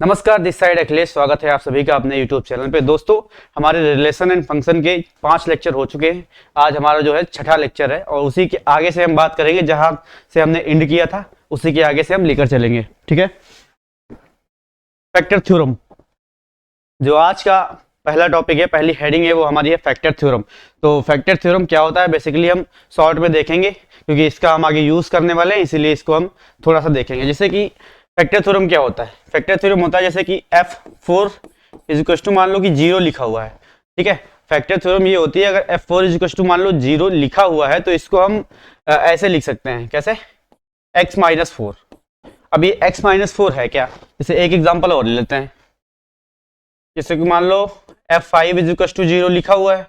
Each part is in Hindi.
नमस्कार, दिस साइड अखिलेश। स्वागत है आप सभी का अपने यूट्यूब चैनल पे। दोस्तों, हमारे रिलेशन एंड फंक्शन के 5 लेक्चर हो चुके हैं। आज हमारा जो है छठा लेक्चर है और उसी के आगे से हम बात करेंगे जहां से हमने एंड किया था, उसी के आगे से हम लेकर चलेंगे। ठीक है, फैक्टर थ्योरम जो आज का पहला टॉपिक है, पहली हेडिंग है, वो हमारी है फैक्टर थ्योरम। तो फैक्टर थ्योरम क्या होता है बेसिकली हम शॉर्ट में देखेंगे, क्योंकि इसका हम आगे यूज करने वाले हैं, इसीलिए इसको हम थोड़ा सा देखेंगे। जैसे कि फैक्टर थ्योरम क्या होता है? फैक्टर थ्योरम होता है जैसे कि F4 इज इक्वल टू मान लो कि 0 लिखा हुआ है। ठीक है, फैक्टर थ्योरम ये होती है अगर F4 इज इक्वल टू मान लो 0 लिखा हुआ है तो इसको हम ऐसे लिख सकते हैं। कैसे? x-4। अब ये x-4 है क्या? जैसे एक एग्जांपल और ले लेते हैं। जैसे कि मान लो F5 इज इक्वल टू 0 लिखा हुआ है।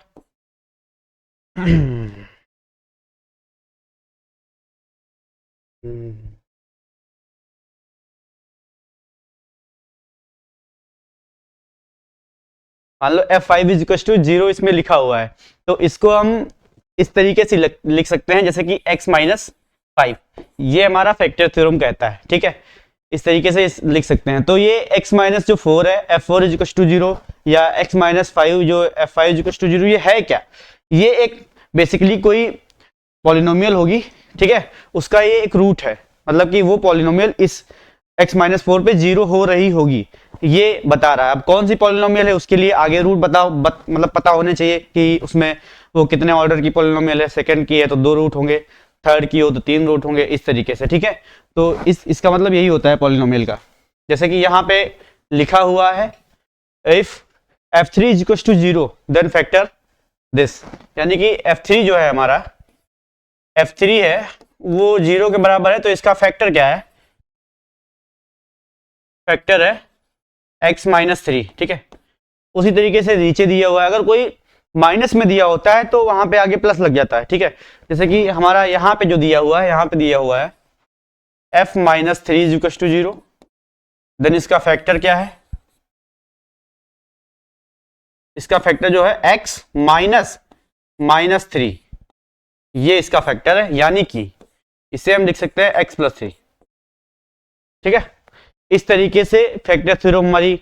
मान लो F5 इज इक्वल टू 0 इसमें लिखा हुआ है, तो इसको हम इस तरीके से लिख सकते हैं जैसे कि x-5। ये हमारा फैक्टर थ्योरम कहता है। ठीक है, इस तरीके से लिख सकते हैं। तो ये x- जो 4 है, F4 इज इक्वल टू 0, या x-5 जो F5 इज इक्वल टू 0, ये है क्या? ये एक बेसिकली कोई पॉलिनोमियल होगी। ठीक है, उसका ये एक रूट है, मतलब कि वो पॉलिनोमियल इस x-4 पे 0 हो रही होगी, ये बता रहा है। अब कौन सी पॉलिनोमियल है उसके लिए आगे रूट मतलब पता होने चाहिए कि उसमें वो कितने ऑर्डर की पॉलिनोमियल है। सेकंड की है तो 2 रूट होंगे, थर्ड की हो तो 3 रूट होंगे, इस तरीके से। ठीक है, तो इसका मतलब यही होता है पॉलिनोमियल का। जैसे कि यहाँ पे लिखा हुआ है if f3 is equal to 0 then factor this, यानी कि f3 जो है हमारा, f3 है वो 0 के बराबर है, तो इसका फैक्टर क्या है? फैक्टर है x-3। ठीक है, उसी तरीके से नीचे दिया हुआ है, अगर कोई माइनस में दिया होता है तो वहां पे आगे प्लस लग जाता है। ठीक है, जैसे कि हमारा यहाँ पे जो दिया हुआ है, यहाँ पे दिया हुआ है f-3 is equal to 0, then इसका फैक्टर क्या है? इसका फैक्टर जो है x-3, ये इसका फैक्टर है, यानी कि इसे हम लिख सकते हैं x+3। ठीक है, इस तरीके से फैक्टर थ्योरम हमारी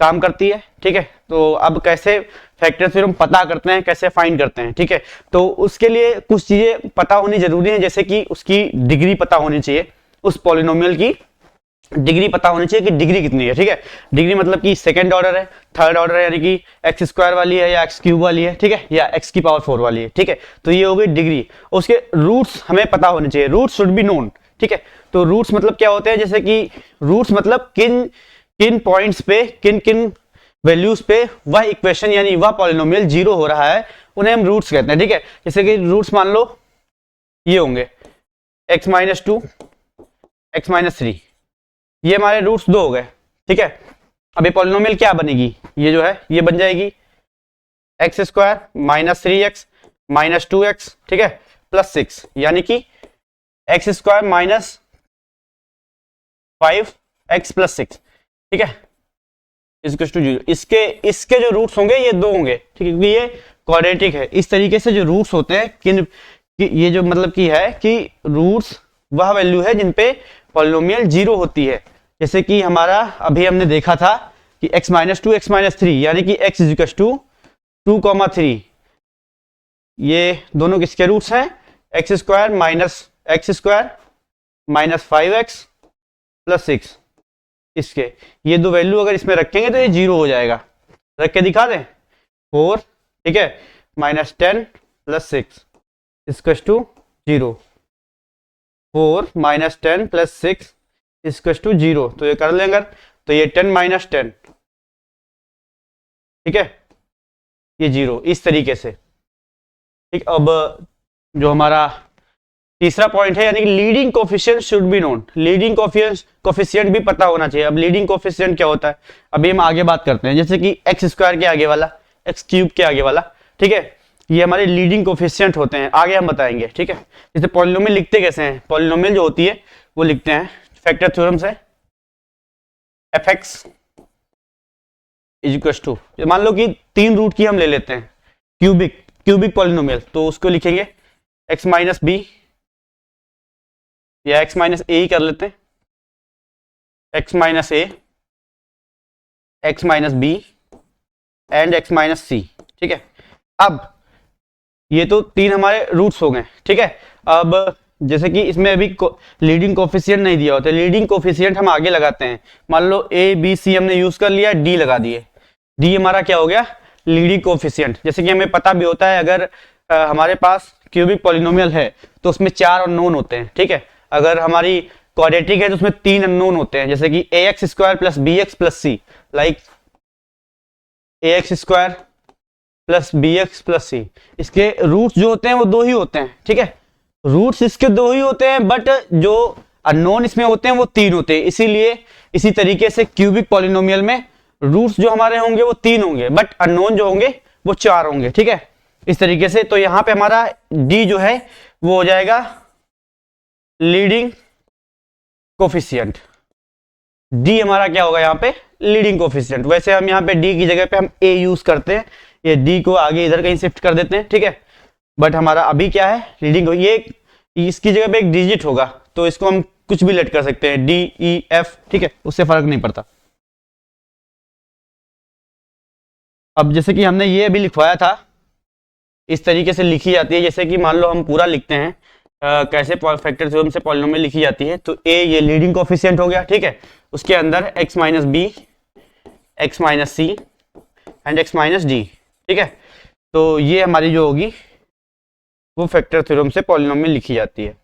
काम करती है। ठीक है, तो अब कैसे फैक्टर थ्योरम पता करते हैं, कैसे फाइंड करते हैं? ठीक है, तो उसके लिए कुछ चीजें पता होनी जरूरी है, जैसे कि उसकी डिग्री पता होनी चाहिए, उस पॉलिनोमियल की डिग्री पता होनी चाहिए कि डिग्री कितनी है। ठीक है, डिग्री मतलब कि सेकंड ऑर्डर है, थर्ड ऑर्डर है, यानी कि x² वाली है या x³ वाली है। ठीक है, या x⁴ वाली है। ठीक है, तो ये हो गई डिग्री। उसके रूट्स हमें पता होने चाहिए, रूट्स शुड बी नोन। ठीक है, तो रूट्स मतलब क्या होते हैं? जैसे कि रूट्स मतलब किन किन पॉइंट्स पे, किन किन वैल्यूज पे वह इक्वेशन यानी वह पॉलिनोमियल 0 हो रहा है, उन्हें हम रूट्स कहते हैं। ठीक है, जैसे कि रूट्स मान लो ये होंगे x-2, x-3, ये हमारे रूट्स 2 हो गए। ठीक है, अब ये पॉलिनोमियल क्या बनेगी? ये जो है ये बन जाएगी x² - 3x - 2x, ठीक है, +6, यानी कि x² - 5x + 6। ठीक है, इक्वल टू 0। इसके जो रूट्स होंगे ये 2 होंगे। ठीक है, क्योंकि ये क्वाड्रेटिक है। इस तरीके से जो रूट्स होते हैं ये जो मतलब कि है कि रूट्स वह वैल्यू है जिन पे पॉलिनोमियल 0 होती है। जैसे कि हमारा अभी हमने देखा था कि x-2 x-3, यानी कि x इज इक्वल टू 2,3, ये दोनों किसके रूट्स हैं? x² - -5x + 6, इसके ये 2 वैल्यू अगर इसमें रखेंगे तो ये 0 हो जाएगा। रख के दिखा दें। 4, ठीक है, -10 + 6 इक्वल टू 0। 4 - 10 + 6 इक्वल टू 0, तो ये कर लेंगे, तो ये 10 - 10, ठीक है, ये 0, इस तरीके से। ठीक, अब जो हमारा तीसरा पॉइंट है, यानी कि leading coefficient should be known. Leading coefficient भी पता होना चाहिए। अब लीडिंग कोफिशिएंट क्या होता है अभी हम आगे बात करते हैं। जैसे कि x² के आगे वाला, x³ के आगे वाला, ठीक है, ये हमारे लीडिंग कोफिशिएंट होते हैं, आगे हम बताएंगे। ठीक है, जैसे पॉलिनोमियल लिखते कैसे हैं? पॉलिनोमियल जो होती है वो लिखते हैं फैक्टर थ्योरम से, f(x) इज इक्वल टू, मान लो कि 3 रूट की हम ले लेते हैं, क्यूबिक पॉलिनोमियल, तो उसको लिखेंगे x - b, या x - a ही कर लेते हैं, x - a x minus B and x minus C. ठीक है, अब ये तो तीन हमारे रूट्स हो गए। ठीक है, अब जैसे कि इसमें अभी लीडिंग कोफिशिएंट नहीं दिया होता, लीडिंग कोफिशिएंट हम आगे लगाते हैं। मान लो ए बी सी हमने यूज कर लिया, डी लगा दिए, डी हमारा क्या हो गया, लीडिंग कोफिशिएंट। जैसे कि हमें पता भी होता है अगर हमारे पास क्यूबिक पॉलिनोमियल है तो उसमें 4 अननोन होते हैं। ठीक है, अगर हमारी क्वाड्रेटिक है तो उसमें 3 अननोन होते हैं, जैसे कि ax square plus B X plus C, like ax square plus B X plus C. इसके रूट्स जो होते हैं वो 2 ही होते हैं। ठीक है, रूट्स इसके 2 ही होते हैं, बट जो अननोन इसमें होते हैं वो 3 होते हैं। इसीलिए इसी तरीके से क्यूबिक पॉलिनोमियल में रूट्स जो हमारे होंगे वो 3 होंगे, बट अननोन जो होंगे वो 4 होंगे। ठीक है, इस तरीके से। तो यहां पे हमारा डी जो है वो हो जाएगा लीडिंग कोफिशिएंट। डी हमारा क्या होगा यहाँ पे, लीडिंग कोफिशिएंट। वैसे हम यहाँ पे डी की जगह पे हम ए यूज करते हैं, ये डी को आगे इधर कहीं शिफ्ट कर देते हैं। ठीक है, बट हमारा अभी क्या है, लीडिंग। ये इसकी जगह पे एक डिजिट होगा तो इसको हम कुछ भी लेट कर सकते हैं, डी ई एफ। ठीक है, उससे फर्क नहीं पड़ता। अब जैसे कि हमने ये अभी लिखवाया था, इस तरीके से लिखी जाती है। जैसे कि मान लो हम पूरा लिखते हैं कैसे फैक्टर थ्योरम से पॉलिनोमियल लिखी जाती है। तो ए ये लीडिंग कोफिशिएंट हो गया। ठीक है, उसके अंदर x minus b, x minus c and x minus d. ठीक है, तो ये हमारी जो होगी वो फैक्टर थ्योरम से पॉलिनोमियल लिखी जाती है।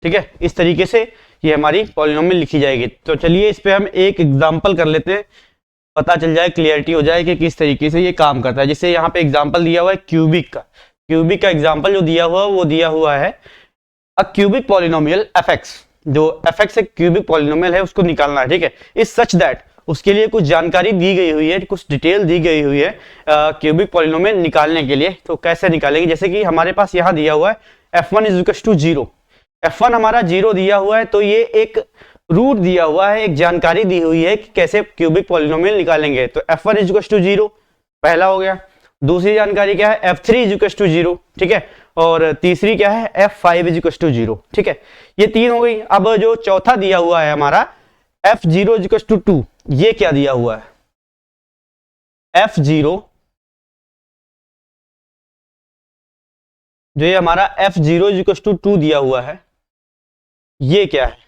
ठीक है, इस तरीके से ये हमारी पॉलिनोमियल लिखी जाएगी। तो चलिए इस पे हम एक एग्जांपल कर लेते हैं, पता चल जाए, क्लियरिटी हो जाए कि किस तरीके से ये काम करता है। जैसे यहाँ पे एग्जांपल दिया हुआ है क्यूबिक का, क्यूबिक का एग्जांपल जो दिया हुआ वो दिया हुआ है अ क्यूबिक पॉलिनोमियल fx। जो fx एक क्यूबिक पॉलिनोमियल है उसको निकालना है। ठीक है, इज सच दैट, उसके लिए कुछ जानकारी दी गई हुई है, कुछ डिटेल दी गई हुई है क्यूबिक पॉलिनोमियल निकालने के लिए। तो कैसे निकालेंगे, जैसे कि हमारे पास यहाँ दिया हुआ है f1 is equal to 0। f1 हमारा 0 दिया हुआ है, तो ये एक रूट दिया हुआ है, एक जानकारी दी हुई है कि कैसे क्यूबिक पॉलिनोमियल निकालेंगे। तो f1 इज इक्वल टू 0 पहला हो गया। दूसरी जानकारी क्या है, f3 इज इक्वल टू 0। ठीक है, और तीसरी क्या है, f5 इज इक्वल टू 0। ठीक है, ये 3 हो गई। अब जो चौथा दिया हुआ है हमारा f0 इज इक्वल टू 2, ये क्या दिया हुआ है, f0 जो ये हमारा f0 इज इक्वल टू 2 दिया हुआ है, ये क्या है,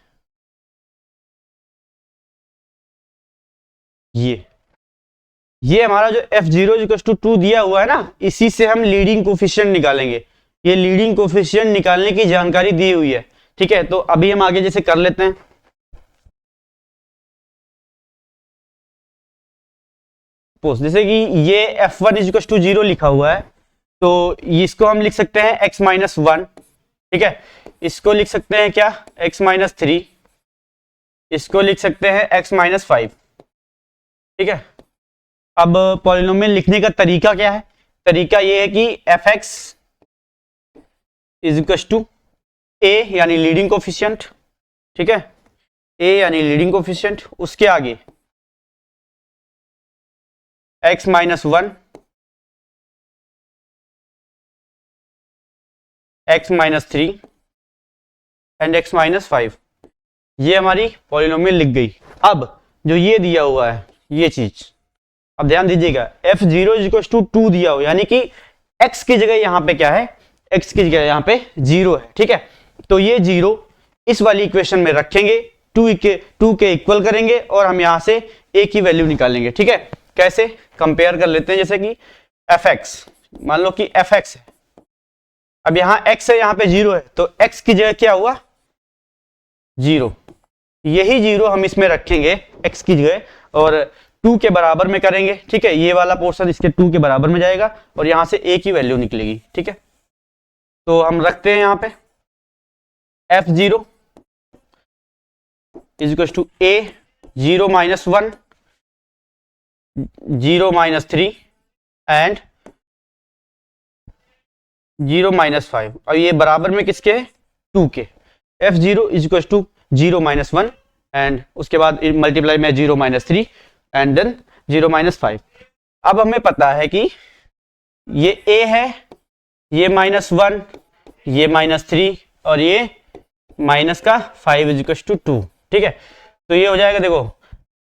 ये हमारा जो f0 इक्वल टू 2 दिया हुआ है ना, इसी से हम लीडिंग कोफिशिएंट निकालेंगे। ये लीडिंग कोफिशिएंट निकालने की जानकारी दी हुई है। ठीक है, तो अभी हम आगे जैसे कर लेते हैं। जैसे कि ये f1 इक्वल टू 0 लिखा हुआ है, तो इसको हम लिख सकते हैं x माइनस 1। ठीक है, इसको लिख सकते हैं क्या, x माइनस 3, इसको लिख सकते हैं x माइनस 5। ठीक है, अब पॉलिनोमियल लिखने का तरीका क्या है, तरीका ये है कि fx is equal to a यानी लीडिंग कोफिशिएंट। ठीक है, a यानी लीडिंग कोफिशिएंट, उसके आगे x minus 1, x minus 3 and x minus 5। ये हमारी पॉलिनोमियल लिख गई। अब जो ये दिया हुआ है ये चीज, अब ध्यान दीजिएगा, f0 इज इक्वल टू 2 दिया हो, यानी कि x की जगह यहाँ पे क्या है, x की जगह यहाँ पे 0 है। ठीक है, तो ये 0 इस वाली इक्वेशन में रखेंगे, 2 के इक्वल करेंगे और हम यहाँ से a की वैल्यू निकालेंगे। ठीक है, कैसे कंपेयर कर लेते हैं, जैसे कि fx, मान लो कि fx है, अब यहाँ x है, यहाँ पे 0 है, तो x की जगह क्या हुआ, 0। यही 0 हम इसमें रखेंगे x की जगह और 2 के बराबर में करेंगे। ठीक है, ये वाला पोर्शन इसके 2 के बराबर में जाएगा और यहां से a की वैल्यू निकलेगी। ठीक है, तो हम रखते हैं यहाँ पे f0 is equal to a 0 minus 1, 0 minus 3 and 0 minus 5, और ये बराबर में किसके है, 2 के। f0 is equal to 0 minus 1 and उसके बाद मल्टीप्लाई में 0 माइनस 3 एंड देन 0 माइनस 5। अब हमें पता है कि ये a है, ये -1, ये -3 और ये माइनस का 5 इज टू 2। ठीक है, तो ये हो जाएगा, देखो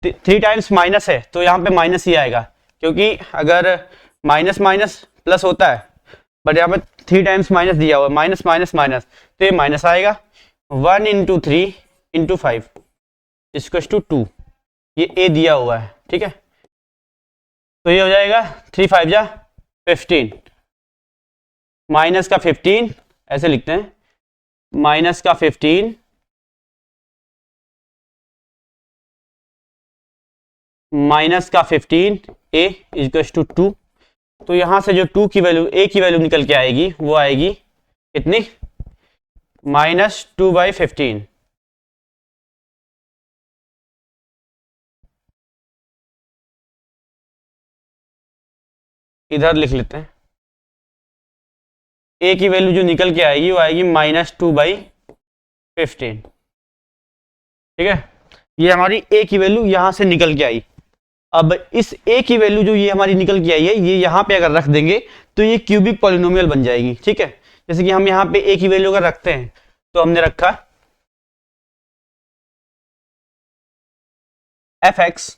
3 टाइम्स माइनस है तो यहाँ पे माइनस ही आएगा, क्योंकि अगर माइनस माइनस प्लस होता है, बट यहाँ पे 3 टाइम्स माइनस दिया हुआ, माइनस माइनस माइनस, तो ये माइनस आएगा। 1 इंटू 3 इंटू 5 इक्वल्स टू 2, ये a दिया हुआ है। ठीक है, तो ये हो जाएगा 3 5 जा 15, माइनस का 15 ऐसे लिखते हैं, माइनस का 15 माइनस का 15 a इक्वल्स टू 2। तो यहां से जो 2 की वैल्यू, a की वैल्यू निकल के आएगी, वो आएगी कितनी, -2/15। इधर लिख लेते हैं, a की वैल्यू जो निकल के आएगी वो आएगी -2/15। ठीक है, ये हमारी a की वैल्यू यहां से निकल के आई। अब इस a की वैल्यू जो ये हमारी निकल के आई है, ये यहां पे अगर रख देंगे तो ये क्यूबिक पॉलिनोमियल बन जाएगी। ठीक है, जैसे कि हम यहाँ पे a की वैल्यू अगर रखते हैं, तो हमने रखा f(x)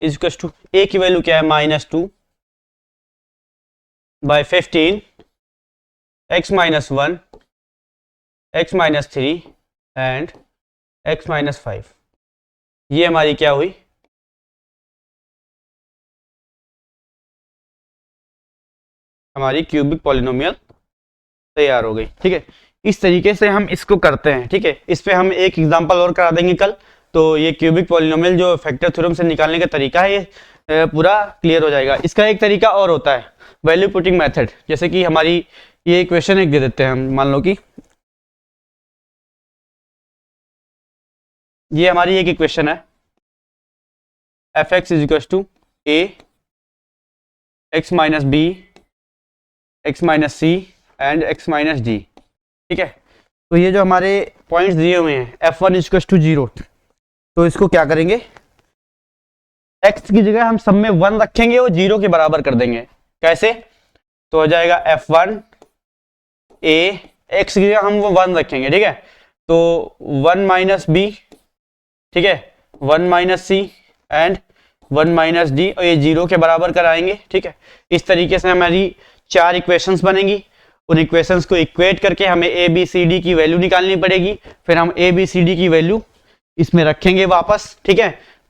इक्वल टू, a की वैल्यू क्या है, -2/15 x - 1 x - 3 एंड x - 5। ये हमारी क्या हुई, हमारी क्यूबिक पॉलिनोमियल तैयार हो गई। ठीक है, इस तरीके से हम इसको करते हैं। ठीक है, इस पे हम एक एग्जांपल और करा देंगे कल, तो ये क्यूबिक पॉलिनोमियल जो फैक्टर थ्योरम से निकालने का तरीका है, ये पूरा क्लियर हो जाएगा। इसका एक तरीका और होता है, वैल्यू पुटिंग मेथड। जैसे कि हमारी ये इक्वेशन एक दे देते हैं हम, मान लो कि ये हमारी एक इक्वेशन है, f(x) is to a x - b x - c and x - d। ठीक है, तो ये जो हमारे पॉइंट्स दिए हुए हैं, f1 इज टू 0, तो इसको क्या करेंगे, x की जगह हम सब में 1 रखेंगे और 0 के बराबर कर देंगे। कैसे, तो हो जाएगा f1 a, x की जगह हम वो 1 रखेंगे। ठीक है, तो 1 - b, ठीक है, 1 - c एंड 1 - d, और ये 0 के बराबर कराएंगे। ठीक है, इस तरीके से हमारी 4 इक्वेशंस बनेगी। उन इक्वेशंस को इक्वेट करके हमें a b c d की वैल्यू निकालनी पड़ेगी, फिर हम a b c d की वैल्यू इसमें रखेंगे वापस। ठीक है,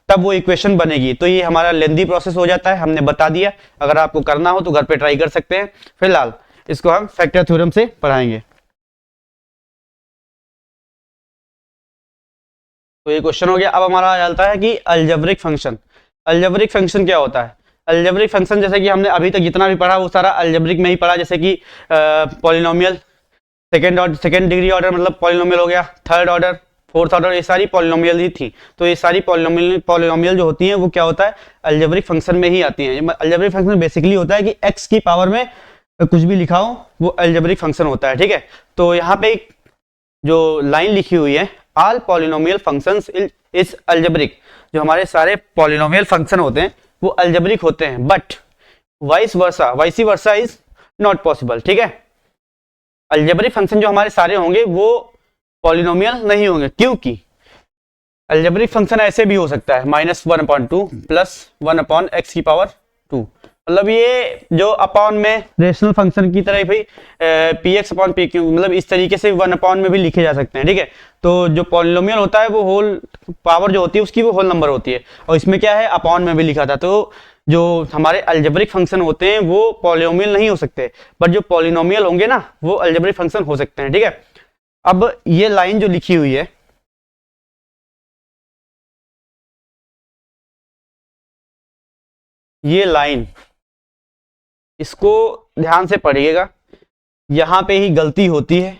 तब वो इक्वेशन बनेगी। तो ये हमारा लेंदी प्रोसेस हो जाता है, हमने बता दिया। अगर आपको करना हो तो घर पे ट्राई कर सकते हैं, फिलहाल इसको हम फैक्टर थ्योरम से पढ़ाएंगे। तो ये क्वेश्चन हो गया। अब हमारा आ जाता है कि अलजेब्रिक फंक्शन। अलजेब्रिक फंक्शन क्या होता है, अलजेब्रिक फंक्शन जैसे कि हमने अभी तक जितना भी पढ़ा वो सारा अलजेब्रिक में ही पढ़ा। जैसे कि पॉलिनोमियल, सेकेंड डिग्री ऑर्डर मतलब पॉलिनोमियल हो गया, थर्ड ऑर्डर, फोर्थ ऑर्डर, ये सारी पॉलिनोमियल ही थी। तो ये सारी पॉलिनोमियल जो होती हैं वो क्या होता है, अलजेब्रिक फंक्शन में ही आती हैं। अलजेब्रिक फंक्शन बेसिकली होता है कि x की पावर में कुछ भी लिखा हो वो अलजेब्रिक फंक्शन होता है। ठीक है, तो यहाँ पे जो लाइन लिखी हुई है, all polynomial functions is algebraic, जो हमारे सारे पॉलिनोमियल फंक्शन होते हैं वो अलजेब्रिक होते हैं, but vice versa is not possible. ठीक है, अलजेब्रिक फंक्शन जो हमारे सारे होंगे वो पॉलिनोमियल नहीं होंगे, क्योंकि अलजेब्रिक फंक्शन ऐसे भी हो सकता है, -1/2 + 1/x की पावर 2। मतलब ये जो अपॉन में रेशनल फंक्शन की तरह भाई px/pq, मतलब इस तरीके से 1/, में भी लिखे जा सकते हैं। ठीक है, तो जो पॉलिनोमियल होता है वो होल पावर जो होती है उसकी वो होल नंबर होती है, और इसमें क्या है, अपॉन में भी लिखा था। तो जो हमारे अलजेब्रिक फंक्शन होते हैं वो पॉलिनोमियल नहीं हो सकते, बट जो पॉलिनोमियल होंगे ना वो अलजेब्रिक फंक्शन हो सकते हैं। ठीक है, अब ये लाइन जो लिखी हुई है, ये लाइन, इसको ध्यान से पढ़िएगा। यहाँ पे ही गलती होती है,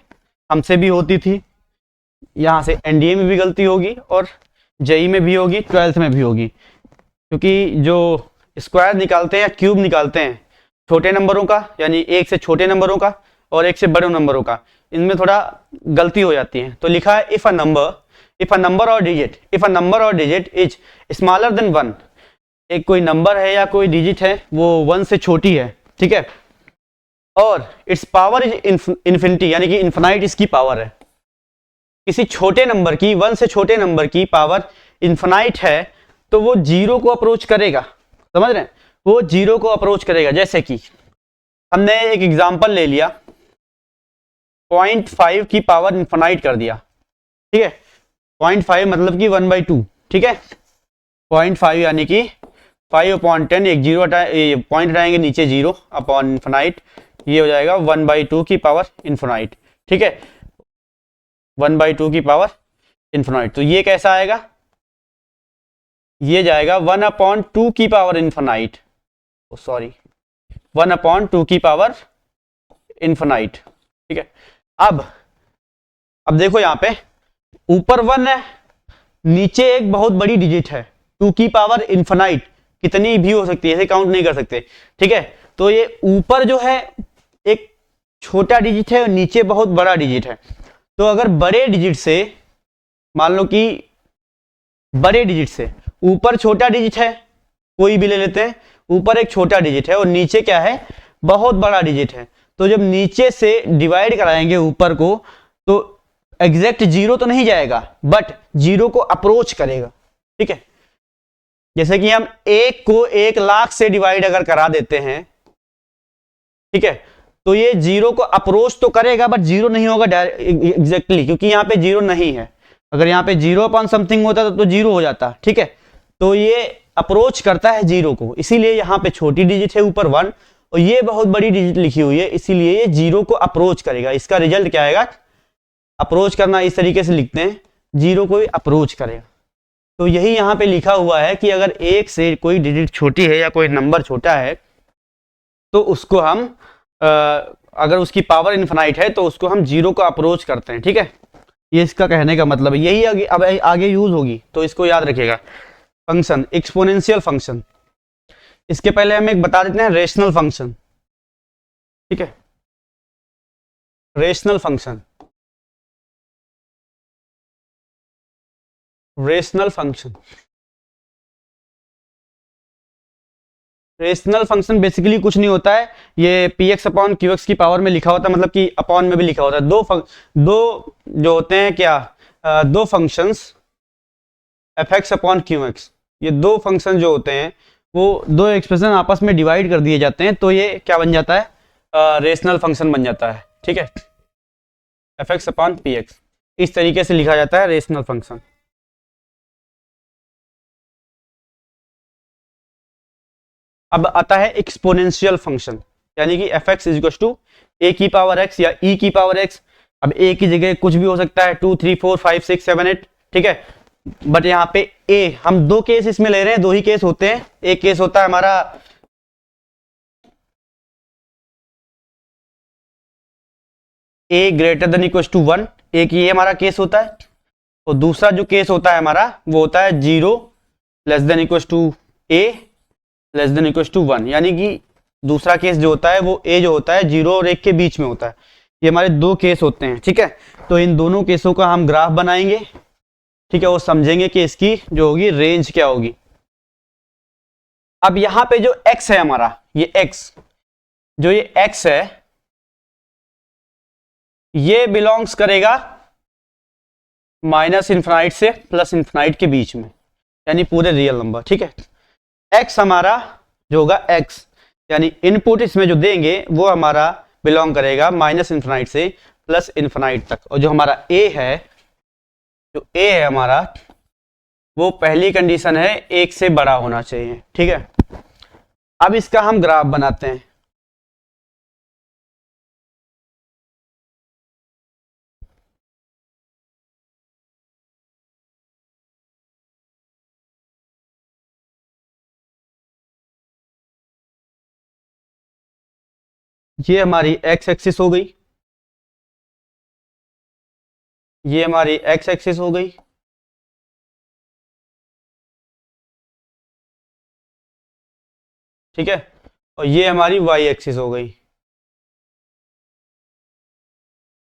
हमसे भी होती थी, यहाँ से एनडीए में भी गलती होगी और जेई में भी होगी, 12th में भी होगी, क्योंकि जो स्क्वायर निकालते हैं या क्यूब निकालते हैं छोटे नंबरों का, यानी एक से छोटे नंबरों का और एक से बड़े नंबरों का, इनमें थोड़ा गलती हो जाती है। तो लिखा है if a number if a number और डिजिट इज स्मॉलर देन 1, एक कोई नंबर है या कोई डिजिट है वो 1 से छोटी है, ठीक है, और इट्स पावर इज इन्फिनिटी, यानी कि इन्फिनाइट इसकी पावर है, किसी छोटे नंबर की 1 से छोटे नंबर की पावर इन्फिनाइट है, तो वो जीरो को अप्रोच करेगा, समझ रहे हैं, वो जीरो को अप्रोच करेगा। जैसे कि हमने एक एग्जांपल ले लिया, 0.5 की पावर इन्फिनाइट कर दिया, ठीक है, 0.5 मतलब कि 1/2, ठीक है, 0.5 यानी कि 5/10, एक जीरो पॉइंट हटाएंगे नीचे, जीरो अपॉन इन्फिनाइट, ये हो जाएगा 1/2 की पावर इन्फिनाइट, ठीक है, 1/2 की पावर इन्फिनाइट। तो ये कैसा आएगा, ये जाएगा 1/2 की पावर इन्फिनाइट, सॉरी 1/2 की पावर इन्फिनाइट, ठीक है। अब देखो यहां पे ऊपर 1 है, नीचे एक बहुत बड़ी डिजिट है, 2 की पावर इन्फिनाइट, कितनी भी हो सकती है, ऐसे काउंट नहीं कर सकते, ठीक है। तो ये ऊपर जो है एक छोटा डिजिट है और नीचे बहुत बड़ा डिजिट है, तो अगर बड़े डिजिट से, मान लो कि बड़े डिजिट से ऊपर छोटा डिजिट है, कोई भी ले लेते हैं, ऊपर एक छोटा डिजिट है और नीचे क्या है, बहुत बड़ा डिजिट है, तो जब नीचे से डिवाइड कराएंगे ऊपर को, तो एग्जैक्ट जीरो तो नहीं जाएगा, बट जीरो को अप्रोच करेगा, ठीक है। जैसे कि हम 1 को 1,00,000 से डिवाइड अगर करा देते हैं, ठीक है, तो ये जीरो को अप्रोच तो करेगा, बट जीरो नहीं होगा एग्जैक्टली, क्योंकि यहाँ पे जीरो नहीं है। अगर यहाँ पे 0 होता तो जीरो हो जाता, ठीक है। तो ये अप्रोच करता है जीरो को, इसीलिए यहाँ पे छोटी डिजिट है ऊपर 1 और ये बहुत बड़ी डिजिट लिखी हुई है, इसीलिए ये जीरो को अप्रोच करेगा। इसका रिजल्ट क्या आएगा, अप्रोच करना इस तरीके से लिखते हैं, जीरो को अप्रोच करेगा। तो यही यहाँ पे लिखा हुआ है कि अगर 1 से कोई डिजिट छोटी है या कोई नंबर छोटा है, तो उसको हम अगर उसकी पावर इन्फिनाइट है तो उसको हम जीरो को अप्रोच करते हैं, ठीक है। ये इसका कहने का मतलब है, यही आगे यूज होगी, तो इसको याद रखिएगा। फंक्शन, एक्सपोनेंशियल फंक्शन, इसके पहले हम एक बता देते हैं रेशनल फंक्शन, ठीक है, rational function, rational function, rational function basically कुछ नहीं होता है, ये px अपॉन qx की पावर में लिखा होता है, मतलब कि अपॉन में भी लिखा होता है। दो जो होते हैं क्या, दो फंक्शंस fx अपॉन qx, ये दो फंक्शन जो होते हैं वो दो एक्सप्रेशन आपस में डिवाइड कर दिए जाते हैं, तो ये क्या बन जाता है, रेशनल फंक्शन बन जाता है, ठीक है, fx अपॉन px, इस तरीके से लिखा जाता है रेशनल फंक्शन। अब आता है एक्सपोनेंशियल फंक्शन, यानी कि fx is equal to a की पावर x या e की पावर x। अब a की जगह कुछ भी हो सकता है, 2 3 4 5 6 7 8, ठीक है, बट यहाँ पे a, हम दो केस इसमें ले रहे हैं, दो ही केस होते हैं। एक केस होता है हमारा a greater than equal to 1, एक ये हमारा केस होता है, और दूसरा जो केस होता है हमारा वो होता है 0 less than equal to a less than equal to 1, यानी कि दूसरा केस जो होता है वो a जो होता है 0 और 1 के बीच में होता है। ये हमारे दो केस होते हैं, ठीक है। तो इन दोनों केसों का हम ग्राफ बनाएंगे, ठीक है, वो समझेंगे कि इसकी जो होगी रेंज क्या होगी। अब यहां पे जो x है हमारा, ये x, जो ये x है ये बिलोंग्स करेगा माइनस इन्फिनाइट से प्लस इन्फिनाइट के बीच में, यानी पूरे रियल नंबर, ठीक है। x हमारा जो होगा x, यानी इनपुट इसमें जो देंगे वो हमारा बिलोंग करेगा माइनस इन्फिनाइट से प्लस इन्फिनाइट तक, और जो हमारा a है, जो a है हमारा, वो पहली कंडीशन है 1 से बड़ा होना चाहिए, ठीक है। अब इसका हम ग्राफ बनाते हैं। ये हमारी x एक्सिस हो गई, ये हमारी x एक्सिस हो गई, ठीक है, और ये हमारी y एक्सिस हो गई,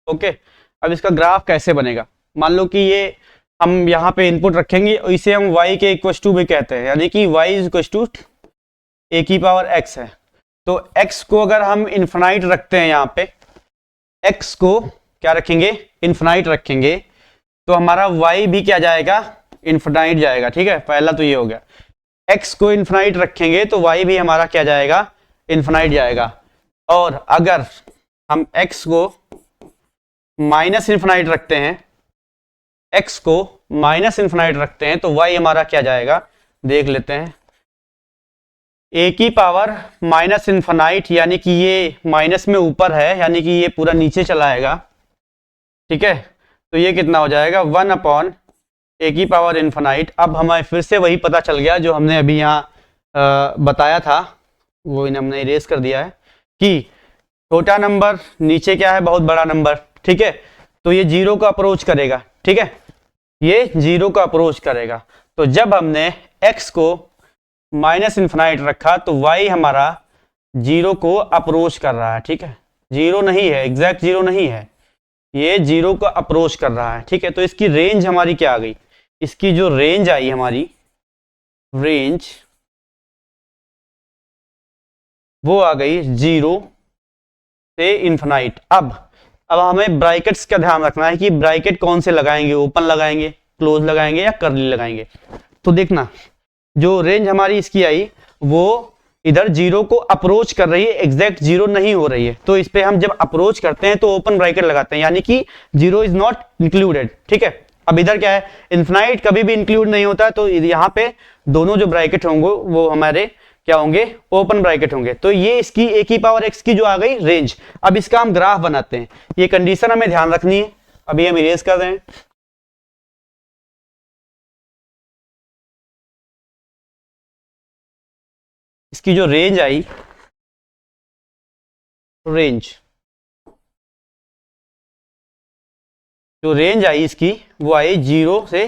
ओके। अब इसका ग्राफ कैसे बनेगा, मान लो कि ये हम यहाँ पे इनपुट रखेंगे, इसे हम y के इक्वल टू भी कहते हैं, यानी कि y is equal to A की पावर x है। तो x को अगर हम इन्फिनाइट रखते हैं, यहाँ पे x को क्या रखेंगे, इन्फिनाइट रखेंगे, तो हमारा y भी क्या जाएगा, इन्फिनाइट जाएगा। ठीक है, पहला तो ये हो गया। x को इन्फिनाइट रखेंगे तो y भी हमारा क्या जाएगा, इन्फिनाइट जाएगा। और अगर हम x को माइनस इन्फिनाइट रखते हैं, x को माइनस इन्फिनाइट रखते हैं, तो y हमारा क्या जाएगा, देख लेते हैं। a की पावर माइनस इन्फिनाइट, यानी कि ये माइनस में ऊपर है, यानी कि ये पूरा नीचे चला आएगा। ठीक है, तो ये कितना हो जाएगा, 1 अपॉन ए की पावर इन्फिनाइट। अब हमें फिर से वही पता चल गया जो हमने अभी यहाँ बताया था, वो हमने इरेज कर दिया है कि छोटा नंबर नीचे क्या है, बहुत बड़ा नंबर। ठीक है, तो ये जीरो को अप्रोच करेगा। ठीक है, ये जीरो को अप्रोच करेगा। तो जब हमने x को माइनस इन्फिनाइट रखा तो y हमारा जीरो को अप्रोच कर रहा है। ठीक है, जीरो नहीं है, एग्जैक्ट जीरो नहीं है, ये जीरो को अप्रोच कर रहा है। ठीक है, तो इसकी रेंज हमारी क्या आ गई, इसकी जो रेंज आई हमारी, रेंज वो आ गई जीरो से इन्फिनाइट। अब हमें ब्रैकेट्स का ध्यान रखना है कि ब्रैकेट कौन से लगाएंगे, ओपन लगाएंगे, क्लोज लगाएंगे या कर्ली लगाएंगे। तो देखना, जो रेंज हमारी इसकी आई वो इधर जीरो को अप्रोच कर रही है, एग्जैक्ट जीरो नहीं हो रही है। तो इस पे हम जब अप्रोच करते हैं तो ओपन ब्रैकेट लगाते हैं, यानी कि जीरो इज नॉट इंक्लूडेड। ठीक है, अब इधर क्या है, इन्फिनाइट कभी भी इंक्लूड नहीं होता है, तो यहाँ पे दोनों जो ब्रैकेट होंगे वो हमारे क्या होंगे, ओपन ब्रैकेट होंगे। तो ये इसकी ए की पावर x की जो आ गई रेंज। अब इसका हम ग्राफ बनाते हैं, ये कंडीशन हमें ध्यान रखनी है। अभी हम इरेज कर रहे हैं। इसकी जो रेंज आई, रेंज जो रेंज आई इसकी वो आई जीरो से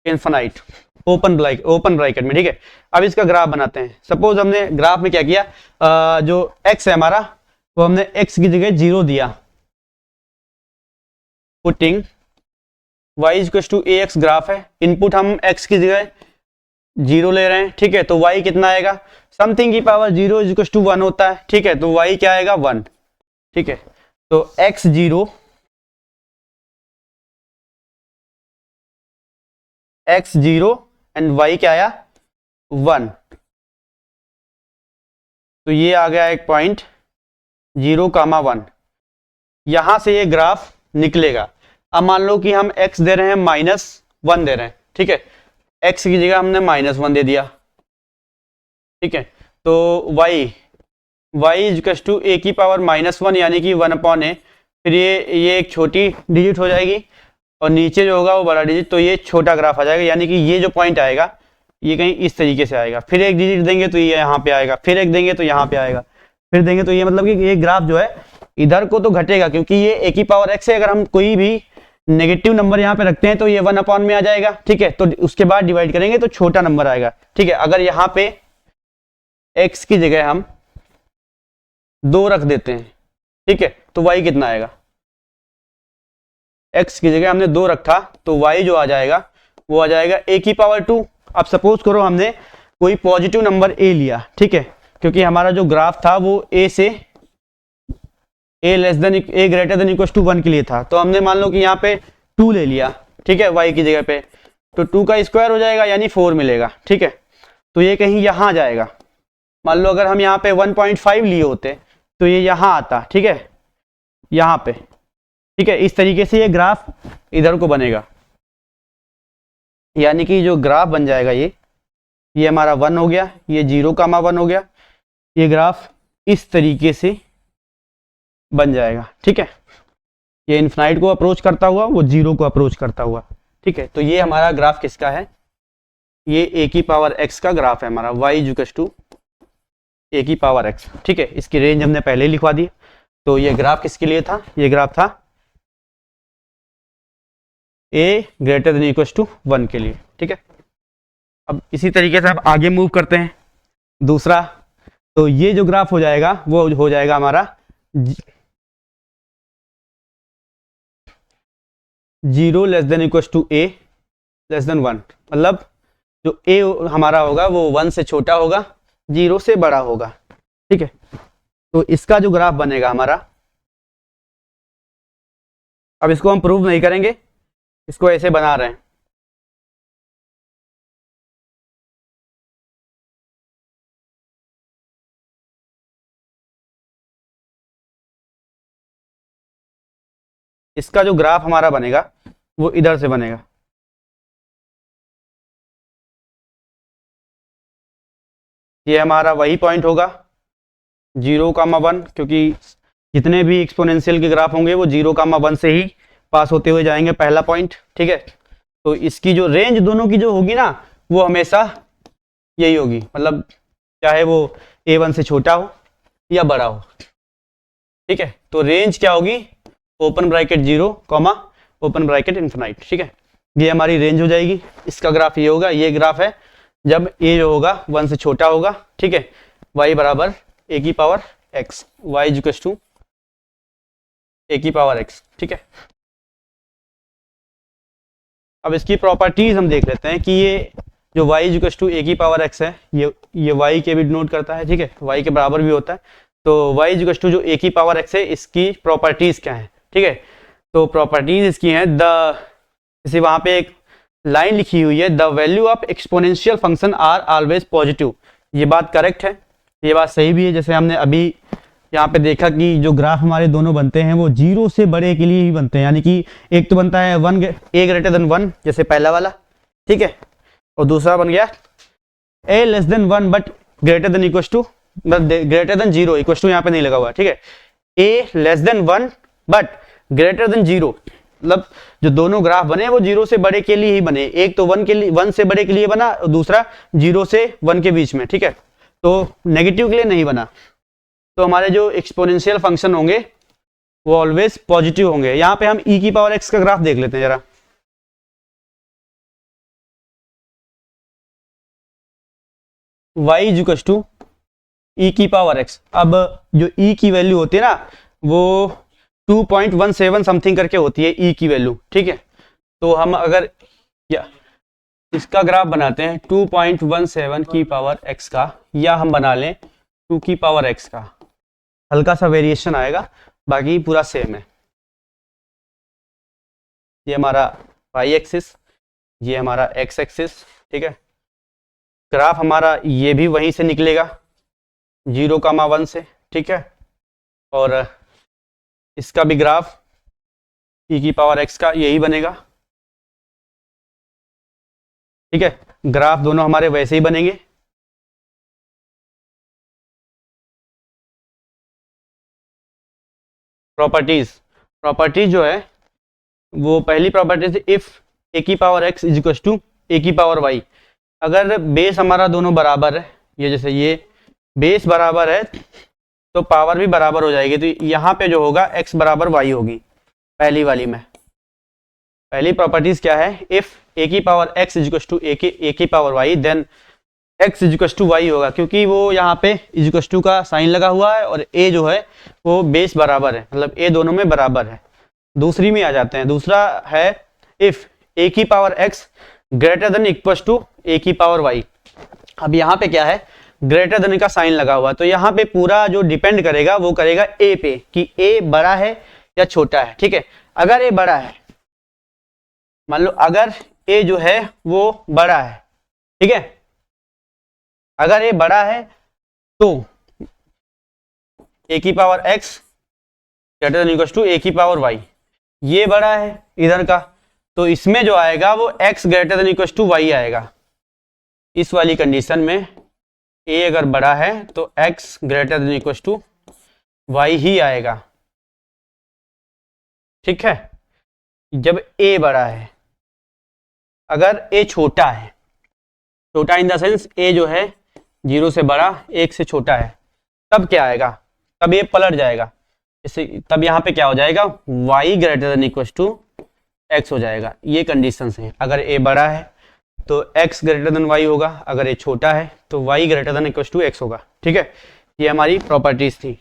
इन्फिनाइट, ओपन ब्रैकेट में। ठीक है, अब इसका ग्राफ बनाते हैं। सपोज हमने ग्राफ में क्या किया, जो x है हमारा, वो हमने x की जगह जीरो दिया, putting y equal to ax graph है, इनपुट हम x की जगह जीरो ले रहे हैं। ठीक है, तो y कितना आएगा, समथिंग की पावर जीरो इक्वल टू 1 होता है। ठीक है, तो y क्या आएगा, 1। ठीक है, तो x zero, x zero and y क्या आया, 1। तो ये आ गया एक पॉइंट 0,1। यहां से ये ग्राफ निकलेगा। अब मान लो कि हम x दे रहे हैं -1 दे रहे हैं। ठीक है, x की जगह हमने -1 दे दिया। ठीक है, तो y इक्वल टू ए की पावर -1, यानी कि 1 अपॉन ए। फिर ये एक छोटी डिजिट हो जाएगी और नीचे जो होगा वो बड़ा डिजिट, तो ये छोटा ग्राफ आ जाएगा, यानी कि ये जो पॉइंट आएगा ये कहीं इस तरीके से आएगा। फिर एक डिजिट देंगे तो ये यहाँ पे आएगा, फिर एक देंगे तो यहाँ पे आएगा, फिर देंगे तो ये, मतलब कि ये ग्राफ जो है इधर को तो घटेगा, क्योंकि ये ए की पावर x है। अगर हम कोई भी नेगेटिव नंबर यहाँ पे रखते हैं तो ये 1 अपॉन में आ जाएगा। ठीक है, तो उसके बाद डिवाइड करेंगे तो छोटा नंबर आएगा। ठीक है, अगर यहाँ पे x की जगह हम 2 रख देते हैं, ठीक है, तो y कितना आएगा, x की जगह हमने 2 रखा तो y जो आ जाएगा वो आ जाएगा a की पावर 2। अब सपोज करो हमने कोई पॉजिटिव नंबर a लिया। ठीक है, क्योंकि हमारा जो ग्राफ था वो a से a greater than equal to 1 के लिए था, तो हमने मान लो कि यहाँ पे 2 ले लिया। ठीक है, y की जगह पे, तो 2 का स्क्वायर हो जाएगा यानी 4 मिलेगा। ठीक है, तो ये कहीं यहाँ जाएगा। मान लो अगर हम यहाँ पे 1.5 लिए होते तो ये यहाँ आता। ठीक है, यहाँ पे। ठीक है, इस तरीके से ये ग्राफ इधर को बनेगा, यानी कि जो ग्राफ बन जाएगा ये हमारा 1 हो गया, ये 0,1 हो गया, ये ग्राफ इस तरीके से बन जाएगा। ठीक है, ये इन्फिनाइट को अप्रोच करता हुआ, वो जीरो को अप्रोच करता हुआ। ठीक है, तो ये हमारा ग्राफ किसका है, ये ए की पावर x का ग्राफ है हमारा, y इक्वल टू ए की पावर x। ठीक है, इसकी रेंज हमने पहले ही लिखवा दी। तो ये ग्राफ किसके लिए था, ये ग्राफ था a greater than equal to 1 के लिए। ठीक है, अब इसी तरीके से आप आगे मूव करते हैं दूसरा। तो ये जो ग्राफ हो जाएगा वो हो जाएगा हमारा 0 less than equal to a, less than 1, मतलब जो ए हमारा होगा वो 1 से छोटा होगा, 0 से बड़ा होगा। ठीक है, तो इसका जो ग्राफ बनेगा हमारा, अब इसको हम प्रूव नहीं करेंगे, इसको ऐसे बना रहे हैं। इसका जो ग्राफ हमारा बनेगा वो इधर से बनेगा। ये हमारा वही पॉइंट होगा 0,1, क्योंकि जितने भी एक्सपोनेंशियल के ग्राफ होंगे वो 0,1 से ही पास होते हुए जाएंगे, पहला पॉइंट। ठीक है, तो इसकी जो रेंज दोनों की जो होगी ना वो हमेशा यही होगी, मतलब चाहे वो a1 से छोटा हो या बड़ा हो। ठीक है, तो रेंज क्या होगी, open bracket 0, open bracket infinite. ठीक है, ये हमारी रेंज हो जाएगी। इसका ग्राफ ये होगा, ये ग्राफ है जब a जो होगा 1 से छोटा होगा। ठीक है, y बराबर a की power x, y equals to a की पावर x। ठीक है, अब इसकी प्रॉपर्टीज हम देख लेते हैं कि ये जो y इक्वल्स टू a की पावर x है, ये y के भी डिनोट करता है। ठीक है, y के बराबर भी होता है। तो y इक्वल्स टू जो a की पावर x है, इसकी प्रॉपर्टीज क्या है। ठीक है, तो प्रॉपर्टीज इसकी हैं, जैसे वहां पे एक लाइन लिखी हुई है, the value of exponential function are always positive. ये बात करेक्ट है, ये बात सही भी है। जैसे हमने अभी यहाँ पे देखा कि जो ग्राफ हमारे दोनों बनते हैं वो 0 से बड़े के लिए ही बनते हैं, यानी कि एक तो बनता है a ग्रेटर देन 1, जैसे पहला वाला। ठीक है, और दूसरा बन गया a less than 1 but greater than equal to, greater than 0, equal to यहाँ पे नहीं लगा हुआ। ठीक है, a less than 1 but greater than 0, मतलब जो दोनों ग्राफ बने वो 0 से बड़े के लिए ही बने। एक तो 1 के लिए, 1 से बड़े के लिए बना, और दूसरा 0 से 1 के बीच में। ठीक है, तो नेगेटिव के लिए नहीं बना। तो हमारे जो एक्सपोनेंशियल फंक्शन होंगे वो ऑलवेज पॉजिटिव होंगे। यहां पे हम e की पावर x का ग्राफ देख लेते हैं जरा। y इक्वल्स टू e की पावर x। अब जो e की वैल्यू होती है ना वो 2.17 समथिंग करके होती है e की वैल्यू। ठीक है, तो हम अगर या इसका ग्राफ बनाते हैं 2.17 की पावर x का, या हम बना लें 2 की पावर x का, हल्का सा वेरिएशन आएगा, बाकी पूरा सेम है। ये हमारा y एक्सिस, ये हमारा x एक्सिस। ठीक है, ग्राफ हमारा ये भी वहीं से निकलेगा 0,1 से। ठीक है, और इसका भी ग्राफ e की पावर x का यही बनेगा। ठीक है, ग्राफ दोनों हमारे वैसे ही बनेंगे। प्रॉपर्टीज जो है वो पहली प्रॉपर्टी से, इफ a की power x is equal to a की पावर y, अगर बेस हमारा दोनों बराबर है, ये जैसे ये बेस बराबर है तो पावर भी बराबर हो जाएगी। तो यहाँ पे जो होगा x बराबर y होगी, पहली वाली में। पहली प्रॉपर्टीज क्या है, इफ a की power x is equal to a की power y, then x is equal to y होगा, क्योंकि वो यहाँ पे इज इक्वल टू का साइन लगा हुआ है और a जो है वो बेस बराबर है, मतलब a दोनों में बराबर है। दूसरी में आ जाते हैं, दूसरा है इफ a की power x greater than equal to a की पावर y। अब यहाँ पे क्या है, ग्रेटर देन का साइन लगा हुआ है, तो यहाँ पे पूरा जो डिपेंड करेगा वो करेगा a पे, कि a बड़ा है या छोटा है। ठीक है, अगर a बड़ा है, मान लो अगर a जो है वो बड़ा है, ठीक है, अगर a बड़ा है तो a की power x greater than equal to a की पावर y, ये बड़ा है इधर का, तो इसमें जो आएगा वो x greater than equal to y आएगा। इस वाली कंडीशन में a अगर बड़ा है तो x greater than equal to y ही आएगा। ठीक है, जब a बड़ा है, अगर a छोटा है, छोटा इन द सेंस a जो है 0 से बड़ा, 1 से छोटा है, तब क्या आएगा, तब ये पलट जाएगा। इसे तब यहाँ पे क्या हो जाएगा, y greater than equal to x हो जाएगा। ये कंडीशन है, अगर a बड़ा है तो x ग्रेटर देन y होगा, अगर a छोटा है तो y greater than equal to x होगा। ठीक है, ये हमारी प्रॉपर्टीज थी।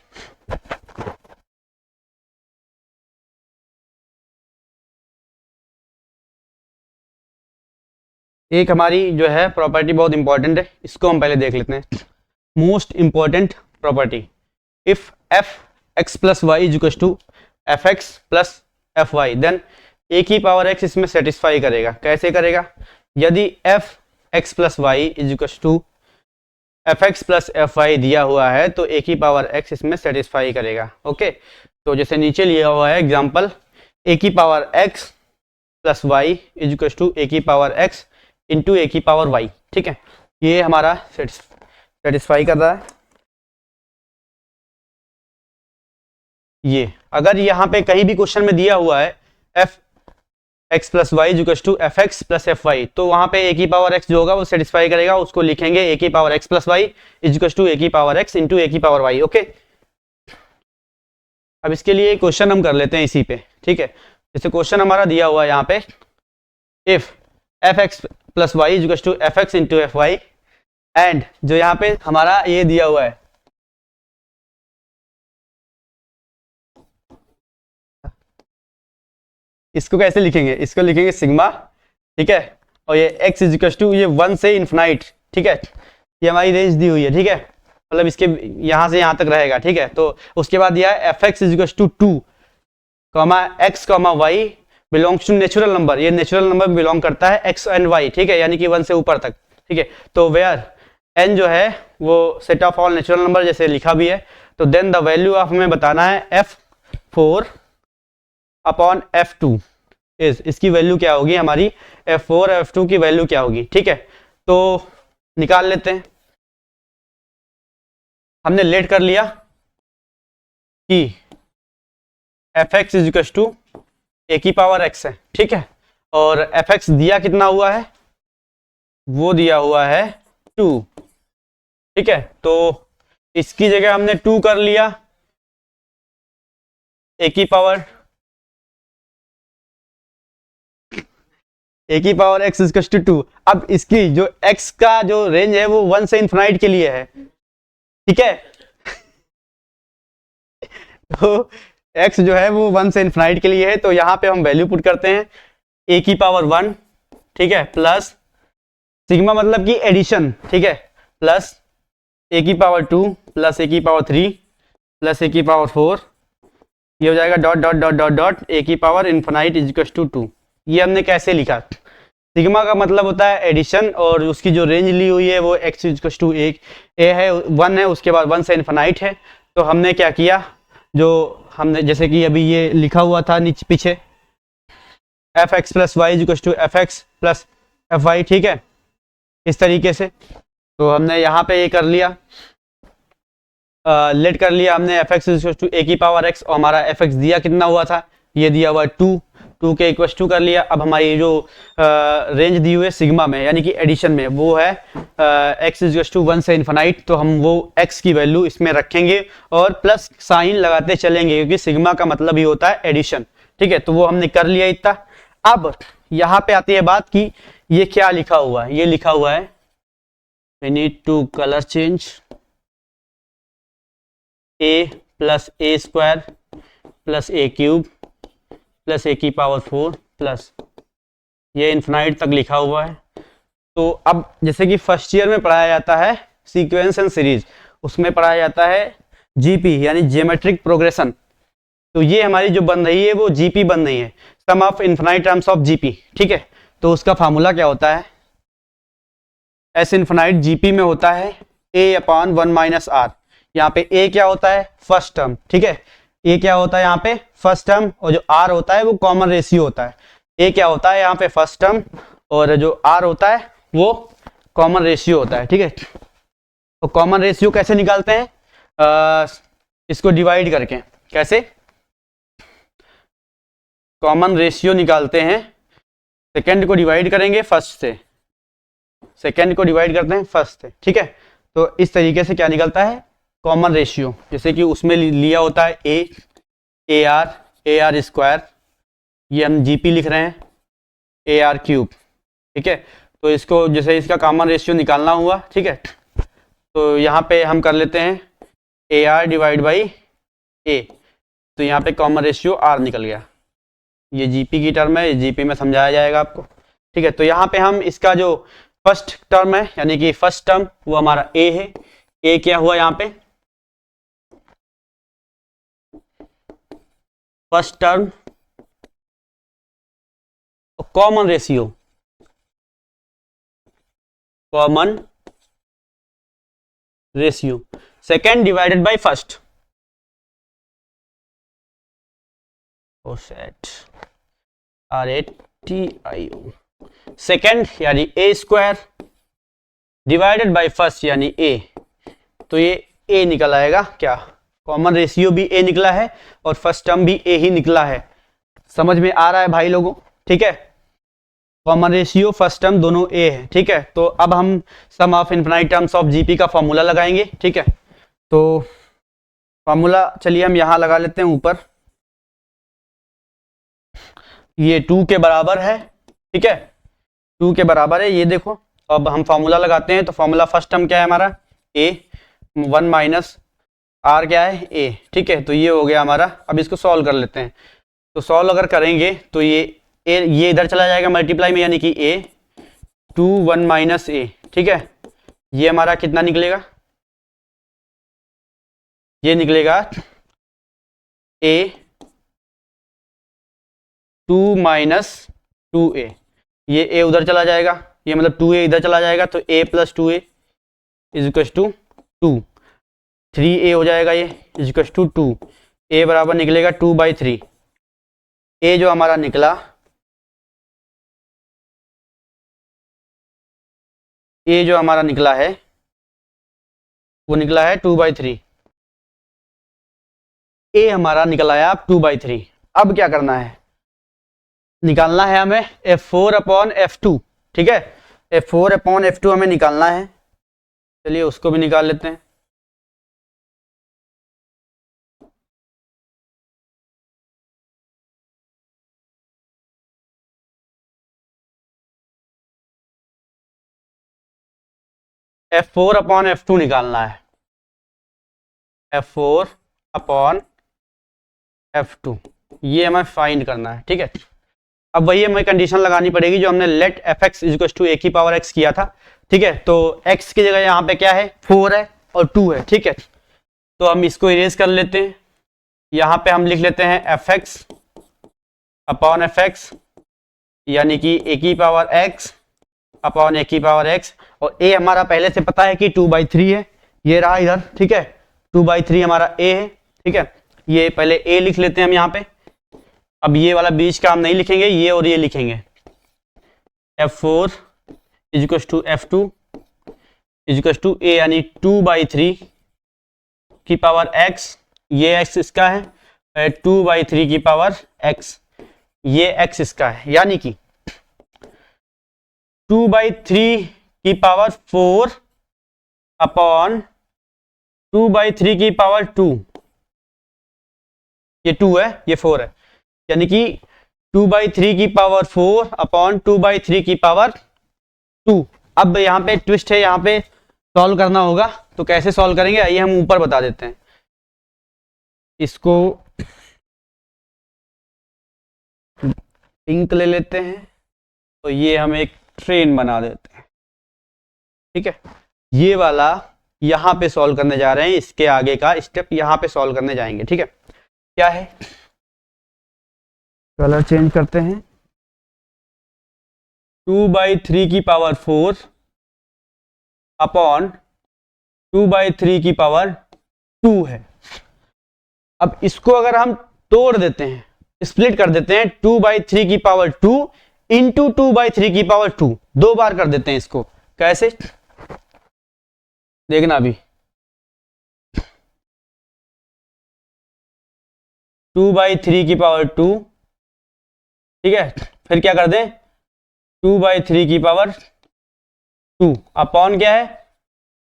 एक हमारी जो है प्रॉपर्टी बहुत इंपॉर्टेंट है, इसको हम पहले देख लेते हैं। Most important property, if F X plus Y is equal to F X plus F Y, then A की पावर एक्स इसमें सेटिस्फाई करेगा। कैसे करेगा? यदि F X plus Y is equal to F X plus F Y दिया हुआ है तो ए की पावर एक्स इसमें सेटिस्फाई करेगा। ओके, तो जैसे नीचे लिया हुआ है एग्जाम्पल, ए की power X plus Y is equal to A की पावर एक्स इंटू ए की पावर वाई। ठीक है, ये हमारा सेटिस्फाई कर रहा है। ये अगर यहाँ पे कहीं भी क्वेश्चन में दिया हुआ है F X plus Y is equal to F X plus F Y, तो वहां पे ए की पावर एक्स जो होगा वो सेटिस्फाई करेगा, उसको लिखेंगे ए की power X plus Y is equal to A की पावर एक्स इंटू ए की पावर वाई। ओके, अब इसके लिए क्वेश्चन हम कर लेते हैं इसी पे। ठीक है, जैसे क्वेश्चन हमारा दिया हुआ है यहाँ पे, if F X plus Y is equal to F X into F Y, and जो यहाँ पे हमारा ये दिया हुआ है इसको कैसे लिखेंगे? इसको लिखेंगे सिग्मा। ठीक है, और ये x इज इक्वल टू ये 1 से इन्फिनाइट। ठीक है, ये हमारी रेंज दी हुई है। ठीक है, मतलब इसके यहां से यहां तक रहेगा। ठीक है, तो उसके बाद दिया है F X is equal to 2 comma X comma Y belongs to natural number. ये नेचुरल नंबर बिलोंग करता है एक्स एंड वाई। ठीक है, यानी कि 1 से ऊपर तक। ठीक है, तो वेयर n जो है वो set of all natural number जैसे लिखा भी है, तो देन द वैल्यू ऑफ हमें बताना है f4 अपॉन f2 इज, इसकी वैल्यू क्या होगी हमारी, f4 f2 की वैल्यू क्या होगी। ठीक है, तो निकाल लेते हैं। हमने लेट कर लिया कि F X is equal to A की पावर एक्स है। ठीक है, और एफ एक्स दिया कितना हुआ है, वो दिया हुआ है 2। ठीक है, तो इसकी जगह हमने 2 कर लिया, ए की power X is equal to 2। अब इसकी जो x का जो रेंज है वो 1 से इन्फिनाइट के लिए है। ठीक है, तो x जो है वो 1 से इन्फिनाइट के लिए है, तो यहाँ पे हम वैल्यू पुट करते हैं a की पावर 1। ठीक है, प्लस सिग्मा मतलब कि एडिशन। ठीक है, प्लस a की पावर 2 प्लस a की पावर 3 प्लस a की पावर 4, ये हो जाएगा dot dot dot dot dot a की power infinite is equal to 2। ये हमने कैसे लिखा? सिग्मा का मतलब होता है एडिशन, और उसकी जो रेंज ली हुई है वो x इज इक्वल टू ए है, 1 है, उसके बाद 1 से इन्फिनाइट है। तो हमने क्या किया, जो हमने जैसे कि अभी ये लिखा हुआ था नीचे पीछे, F X plus Y is equal to F X plus F Y. ठीक है, इस तरीके से तो हमने यहाँ पे ये कर लिया, लेट कर लिया हमने F X is equal to A की पावर एक्स, और हमारा एफ एक्स दिया कितना हुआ था, ये दिया हुआ 2 के इक्वल टू कर लिया। अब हमारी जो रेंज दी हुई है सिग्मा में यानी कि एडिशन में, वो है x इज इक्वल टू 1 से इन्फिनाइट, तो हम वो x की वैल्यू इसमें रखेंगे और प्लस साइन लगाते चलेंगे, क्योंकि सिग्मा का मतलब ही होता है एडिशन। ठीक है, तो वो हमने कर लिया इतना। अब यहाँ पे आती है बात कि ये क्या लिखा हुआ है, ये लिखा हुआ है we need to colour change a plus A square plus A cube plus A की पावर 4 प्लस ये इन्फिनाइट तक लिखा हुआ है। तो अब जैसे कि फर्स्ट ईयर में पढ़ाया जाता है सीक्वेंस एंड सीरीज, उसमें पढ़ाया जाता है जीपी यानी ज्योमेट्रिक प्रोग्रेशन। तो ये हमारी जो बन रही है वो जीपी बन रही है, sum of infinite terms of GP. ठीक है, तो उसका फार्मूला क्या होता है, एस इन्फिनाइट जीपी में होता है a अपॉन 1 माइनस आर। यहाँ पे a क्या होता है, फर्स्ट टर्म। ठीक है, a क्या होता है यहाँ पे फर्स्ट टर्म, और जो r होता है वो कॉमन रेशियो होता है। a क्या होता है यहाँ पे फर्स्ट टर्म, और जो r होता है वो कॉमन रेशियो होता है। ठीक है, तो कॉमन रेशियो कैसे निकालते हैं, इसको डिवाइड करके। कैसे कॉमन रेशियो निकालते हैं, सेकेंड को डिवाइड करेंगे फर्स्ट से, सेकेंड को डिवाइड करते हैं फर्स्ट से। ठीक है, तो इस तरीके से क्या निकलता है कॉमन रेशियो, जैसे कि उसमें लिया होता है ए आर स्क्वायर, ये हम जीपी लिख रहे हैं ए आर क्यूब। ठीक है, तो इसको जैसे इसका कॉमन रेशियो निकालना हुआ। ठीक है, तो यहाँ पे हम कर लेते हैं ए आर डिवाइड बाई ए, तो यहाँ पे कॉमन रेशियो आर निकल गया। ये जीपी की टर्म है, जीपी में समझाया जाएगा आपको। ठीक है, तो यहाँ पे हम इसका जो फर्स्ट टर्म है यानी कि फर्स्ट टर्म वो हमारा ए है। ए क्या हुआ यहाँ पे, first term common ratio, common ratio, second divided by first, RATIO, second यानी ए स्क्वायर डिवाइडेड बाय फर्स्ट यानी ए, तो ये ए निकल आएगा क्या, कॉमन रेशियो भी ए निकला है और फर्स्ट टर्म भी ए ही निकला है। समझ में आ रहा है भाई लोगों, ठीक है, कॉमन रेशियो फर्स्ट टर्म दोनों ए है, ठीक है। तो अब हम sum of infinite terms of GP का फॉर्मूला लगाएंगे, ठीक है। तो फॉर्मूला चलिए हम यहां लगा लेते हैं ऊपर, ये 2 के बराबर है, ठीक है, 2 के बराबर है, ये देखो। अब हम फॉर्मूला लगाते हैं, तो फॉर्मूला फर्स्ट टर्म क्या है हमारा, ए 1 माइनस आर क्या है, ए, ठीक है। तो ये हो गया हमारा, अब इसको सॉल्व कर लेते हैं। तो सॉल्व अगर करेंगे तो ये इधर चला जाएगा मल्टीप्लाई में, यानी कि ए 2 1 माइनस ए, ठीक है। ये हमारा कितना निकलेगा, ये निकलेगा ए 2 माइनस 2a, ये a उधर चला जाएगा, ये मतलब 2a इधर चला जाएगा, तो a plus 2a is equal to 2, 3a हो जाएगा, ये इज इक्वल टू 2, a बराबर निकलेगा 2/3। a जो हमारा निकला, a जो हमारा निकला है वो निकला है 2/3, a हमारा निकला है आप 2/3। अब क्या करना है, निकालना है हमें F4/F2, ठीक है, F4/F2 हमें निकालना है। चलिए उसको भी निकाल लेते हैं। F4/F2 निकालना है, F4/F2 ये हमें फाइंड करना है, ठीक है। अब वही हमें कंडीशन लगानी पड़ेगी जो हमने let fx equal to a की पावर x किया था, ठीक है। तो x की जगह यहाँ पे क्या है, 4 है और 2 है, ठीक है। तो हम इसको इरेज कर लेते हैं, यहाँ पे हम लिख लेते हैं fx/fx यानी कि a की पावर x अपॉन a की पावर x, और a हमारा पहले से पता है कि 2/3 है, ये रहा इधर, ठीक है, 2/3 हमारा a है, ठीक है। ये पहले a लिख लेते हैं हम यहाँ पे। अब ये वाला बीच का हम नहीं लिखेंगे, ये और ये लिखेंगे, F4 is equal to F2 is equal to a यानी 2/3 की पावर x, ये x इसका है, 2/3 की पावर x, ये x इसका है, यानी कि 2/3 की पावर 4 अपॉन 2/3 की पावर 2, ये 2 है ये 4 है, यानी कि 2/3 की पावर 4 अपॉन 2/3 की पावर 2। अब यहाँ पे ट्विस्ट है, यहाँ पे सॉल्व करना होगा, तो कैसे सॉल्व करेंगे आइए हम ऊपर बता देते हैं। इसको पिंक ले लेते हैं, तो ये हम एक ट्रेन बना देते हैं, ठीक है। ये वाला यहाँ पे सॉल्व करने जा रहे हैं, इसके आगे का स्टेप यहाँ पे सॉल्व करने जाएंगे, ठीक है। क्या है, कलर चेंज करते हैं, 2/3 की पावर 4 अपॉन 2/3 की पावर 2 है। अब इसको अगर हम तोड़ देते हैं, स्प्लिट कर देते हैं, 2/3 की पावर 2 इंटू 2/3 की पावर 2, 2 बार कर देते हैं इसको। कैसे देखना, अभी 2/3 की पावर 2, ठीक है, फिर क्या कर दें 2/3 की पावर 2 अपॉन क्या है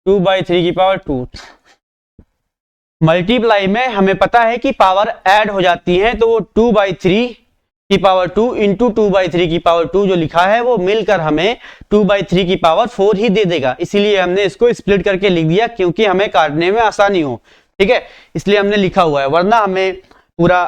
2/3 की पावर 2। मल्टीप्लाई में हमें पता है कि पावर ऐड हो जाती है, तो वो 2/3 की पावर 2 इंटू 2/3 की पावर 2 जो लिखा है वो मिलकर हमें 2/3 की पावर 4 ही दे देगा। इसीलिए हमने इसको स्प्लिट करके लिख दिया, क्योंकि हमें काटने में आसानी हो, ठीक है, इसलिए हमने लिखा हुआ है, वरना हमें पूरा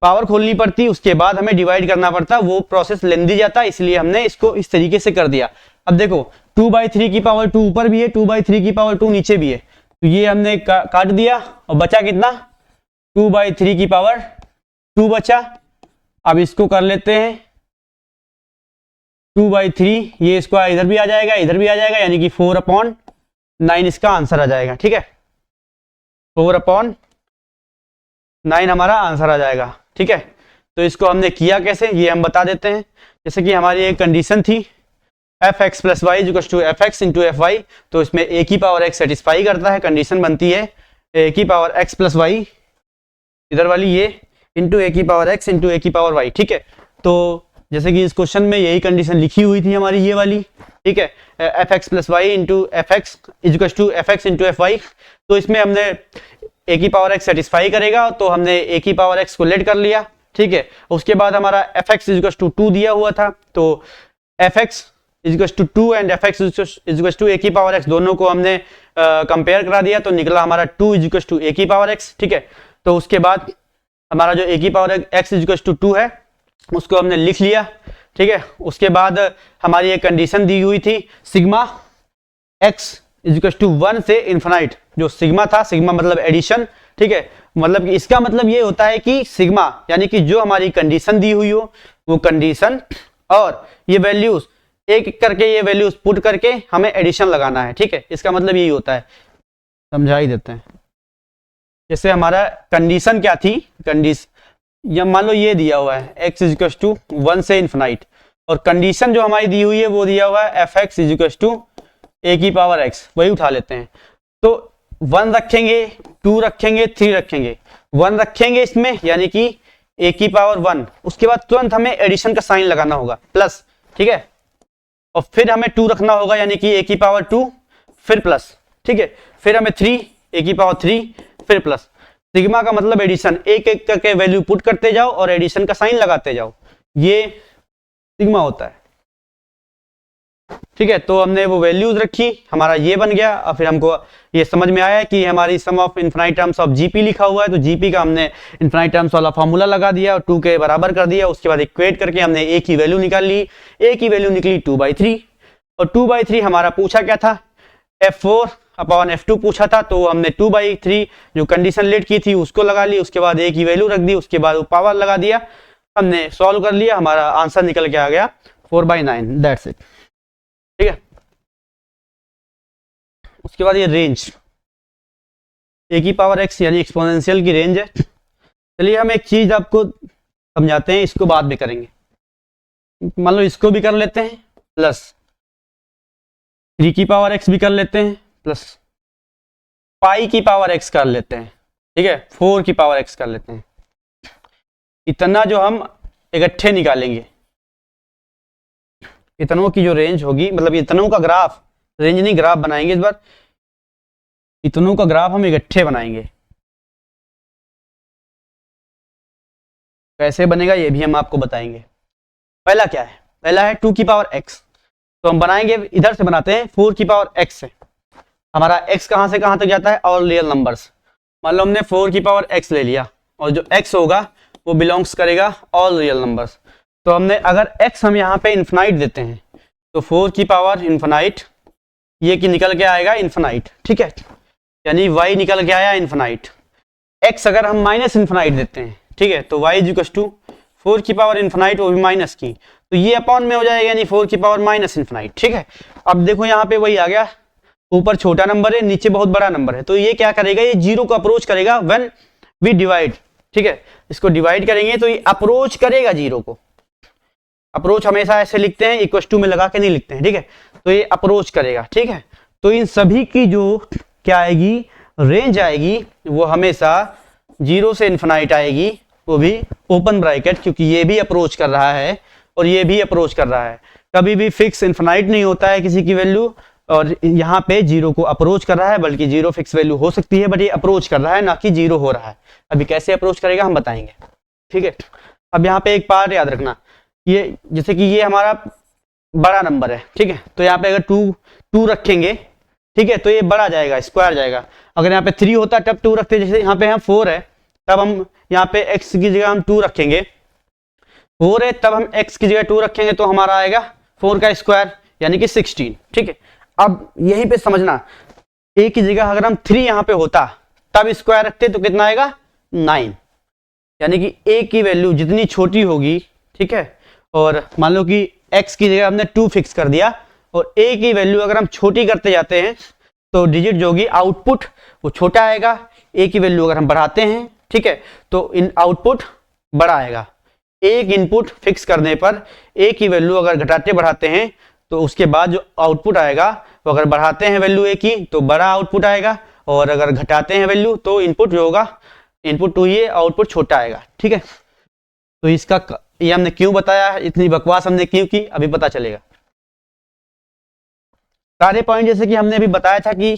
पावर खोलनी पड़ती, उसके बाद हमें डिवाइड करना पड़ता, वो प्रोसेस लेंदी जाता, इसलिए हमने इसको इस तरीके से कर दिया। अब देखो 2/3 की पावर 2 ऊपर भी है, 2/3 की पावर 2 नीचे भी है, तो ये हमने काट दिया और बचा कितना, 2/3 की पावर 2 बचा। अब इसको कर लेते हैं 2/3, ये इसको इधर भी आ जाएगा, इधर भी आ जाएगा, यानी कि 4/9 इसका आंसर आ जाएगा। ठीक है, 4/9 हमारा आंसर आ जाएगा। ठीक है, तो इसको हमने किया कैसे, ये हम बता देते हैं। जैसे कि हमारी एक कंडीशन थी fx + y = fx × fy, तो इसमें a की पावर x सेटिस्फाई करता है, कंडीशन बनती है a की पावर x + y, इधर वाली ये इंटू a की पावर x इंटू a की पावर y। ठीक है, तो जैसे कि इस क्वेश्चन में यही कंडीशन लिखी हुई थी हमारी ये वाली। ठीक है, fx + y × fx = fx × fy, तो इसमें हमने a की पावर x सेटिस्फाई करेगा, तो हमने a की पावर x को लेट कर लिया। ठीक है, उसके बाद हमारा fx = 2 दिया हुआ था, तो fx = 2 एंड fx = a की पावर x, दोनों को हमने कंपेयर करा दिया, तो निकला हमारा 2 = a की पावर x। ठीक है, तो उसके बाद हमारा जो a की पावर x = 2 है उसको हमने लिख लिया। ठीक है, उसके बाद हमारी एक कंडीशन दी हुई थी सिग्मा x = 1 से इन्फिनाइट, जो सिग्मा था, सिग्मा मतलब एडिशन। ठीक है, मतलब कि इसका मतलब ये होता है कि सिग्मा यानी कि जो हमारी कंडीशन दी हुई हो वो कंडीशन और ये वैल्यूज एक एक करके ये वैल्यूज पुट करके हमें एडिशन लगाना है। ठीक है, इसका मतलब यही होता है, समझा ही देते हैं। जैसे हमारा कंडीशन क्या थी, कंडीशन या मान लो ये दिया हुआ है x = 1 से इन्फिनाइट, और कंडीशन जो हमारी दी हुई है वो दिया हुआ है fx = a की पावर x, वही उठा लेते हैं। तो 1 रखेंगे, 2 रखेंगे, 3 रखेंगे, 1 रखेंगे इसमें यानी कि a की पावर 1, उसके बाद तुरंत हमें एडिशन का साइन लगाना होगा प्लस। ठीक है, और फिर हमें 2 रखना होगा यानी कि a की पावर 2 फिर प्लस। ठीक है, फिर हमें 3 a की पावर 3 फिर प्लस। सिग्मा का मतलब एडिशन, एक एक करके वैल्यू पुट करते जाओ और एडिशन का साइन लगाते जाओ, ये सिग्मा होता है। ठीक है, तो हमने वो वैल्यूज रखी, हमारा ये बन गया। और फिर हमको ये समझ में आया कि हमारी sum of infinite terms of GP लिखा हुआ है, तो जीपी का हमने इनफिनाइट टर्म्स वाला फॉर्मूला लगा दिया और 2 के बराबर कर दिया। उसके बाद इक्वेट करके हमने a की वैल्यू निकाल ली, a की वैल्यू निकली 2/3, और 2/3 हमारा पूछा क्या था, f4/f2 पूछा था, तो हमने 2/3 जो कंडीशन लेट की थी उसको लगा ली, उसके बाद a की वैल्यू रख दी, उसके बाद पावर लगा दिया, हमने सॉल्व कर लिया, हमारा आंसर निकल के आ गया 4/9, दैट्स इट। ठीक है, उसके बाद ये रेंज a की पावर x यानी एक्सपोनेंशियल की रेंज है। चलिए हम एक चीज आपको समझाते हैं, इसको बाद में करेंगे। मान लो इसको भी कर लेते हैं प्लस 3 की पावर x भी कर लेते हैं प्लस पाई की पावर x कर लेते हैं। ठीक है, 4 की पावर x कर लेते हैं। इतना जो हम इकट्ठे निकालेंगे, इतनों की जो रेंज होगी, मतलब इतनों का ग्राफ, रेंज नहीं ग्राफ बनाएंगे इस बार, इतनों का ग्राफ हम इकट्ठे बनाएंगे। कैसे बनेगा ये भी हम आपको बताएंगे। पहला क्या है, पहला है 2 की पावर x, तो हम बनाएंगे, इधर से बनाते हैं 4 की पावर x से। हमारा x कहां से कहां तक जाता है, ऑल रियल नंबर्स। मान लो हमने 4 की पावर x ले लिया, और जो x होगा वो बिलोंग्स करेगा ऑल रियल नंबर्स। तो हमने अगर x हम यहाँ पे इन्फिनाइट देते हैं, तो 4 की पावर इन्फिनाइट, ये कि निकल के आएगा इन्फिनाइट। ठीक है, यानी y निकल के आया इन्फिनाइट। x अगर हम माइनस इन्फिनाइट देते हैं, ठीक है, तो y = 4 की पावर इन्फिनाइट, वो भी माइनस की, तो ये अपॉन में हो जाएगा, यानी 4 की पावर माइनस इन्फिनाइट। ठीक है, अब देखो यहाँ पे वही आ गया, ऊपर छोटा नंबर है, नीचे बहुत बड़ा नंबर है, तो ये क्या करेगा, ये जीरो को अप्रोच करेगा व्हेन वी डिवाइड। ठीक है, इसको डिवाइड करेंगे तो ये अप्रोच करेगा जीरो को। अप्रोच हमेशा ऐसे लिखते हैं, इक्वल टू में लगा के नहीं लिखते हैं। ठीक है, तो ये अप्रोच करेगा। ठीक है, तो इन सभी की जो क्या आएगी, रेंज आएगी, वो हमेशा 0 से इन्फिनाइट आएगी, वो भी ओपन ब्रैकेट, क्योंकि ये भी अप्रोच कर रहा है और ये भी अप्रोच कर रहा है। कभी भी फिक्स इन्फिनाइट नहीं होता है किसी की वैल्यू, और यहाँ पे 0 को अप्रोच कर रहा है, बल्कि 0 फिक्स वैल्यू हो सकती है, बट ये अप्रोच कर रहा है, ना कि 0 हो रहा है। अभी कैसे अप्रोच करेगा हम बताएंगे। ठीक है, अब यहाँ पे एक पार्ट याद रखना, ये जैसे कि ये हमारा बड़ा नंबर है। ठीक है, तो यहाँ पे अगर 2 रखेंगे, ठीक है, तो ये बड़ा जाएगा, स्क्वायर जाएगा। अगर यहाँ पे 3 होता तब 2 रखते, जैसे यहाँ पे हम 4 है तब हम यहाँ पे x की जगह हम 2 रखेंगे, 4 है तब हम x की जगह 2 रखेंगे तो हमारा आएगा 4 का स्क्वायर यानी कि 16। ठीक है, अब यहीं पे समझना, a की जगह अगर हम 3 यहाँ पे होता तब स्क्वायर रखते तो कितना आएगा 9, यानी कि a की वैल्यू जितनी छोटी होगी, ठीक है, और मान लो कि x की जगह हमने 2 फिक्स कर दिया और a की वैल्यू अगर हम छोटी करते जाते हैं तो डिजिट जो होगी आउटपुट वो छोटा आएगा, a की वैल्यू अगर हम बढ़ाते हैं, ठीक है, तो इन आउटपुट बड़ा आएगा। एक इनपुट फिक्स करने पर a की वैल्यू अगर घटाते बढ़ाते हैं तो उसके बाद जो आउटपुट आएगा वो अगर बढ़ाते हैं वैल्यू a की तो बड़ा आउटपुट आएगा, और अगर घटाते हैं वैल्यू तो इनपुट जो होगा इनपुट 2 ही है, आउटपुट छोटा आएगा। ठीक है, तो इसका ये हमने क्यों बताया, इतनी बकवास हमने क्यों की, अभी पता चलेगा। सारे पॉइंट जैसे कि हमने अभी बताया था कि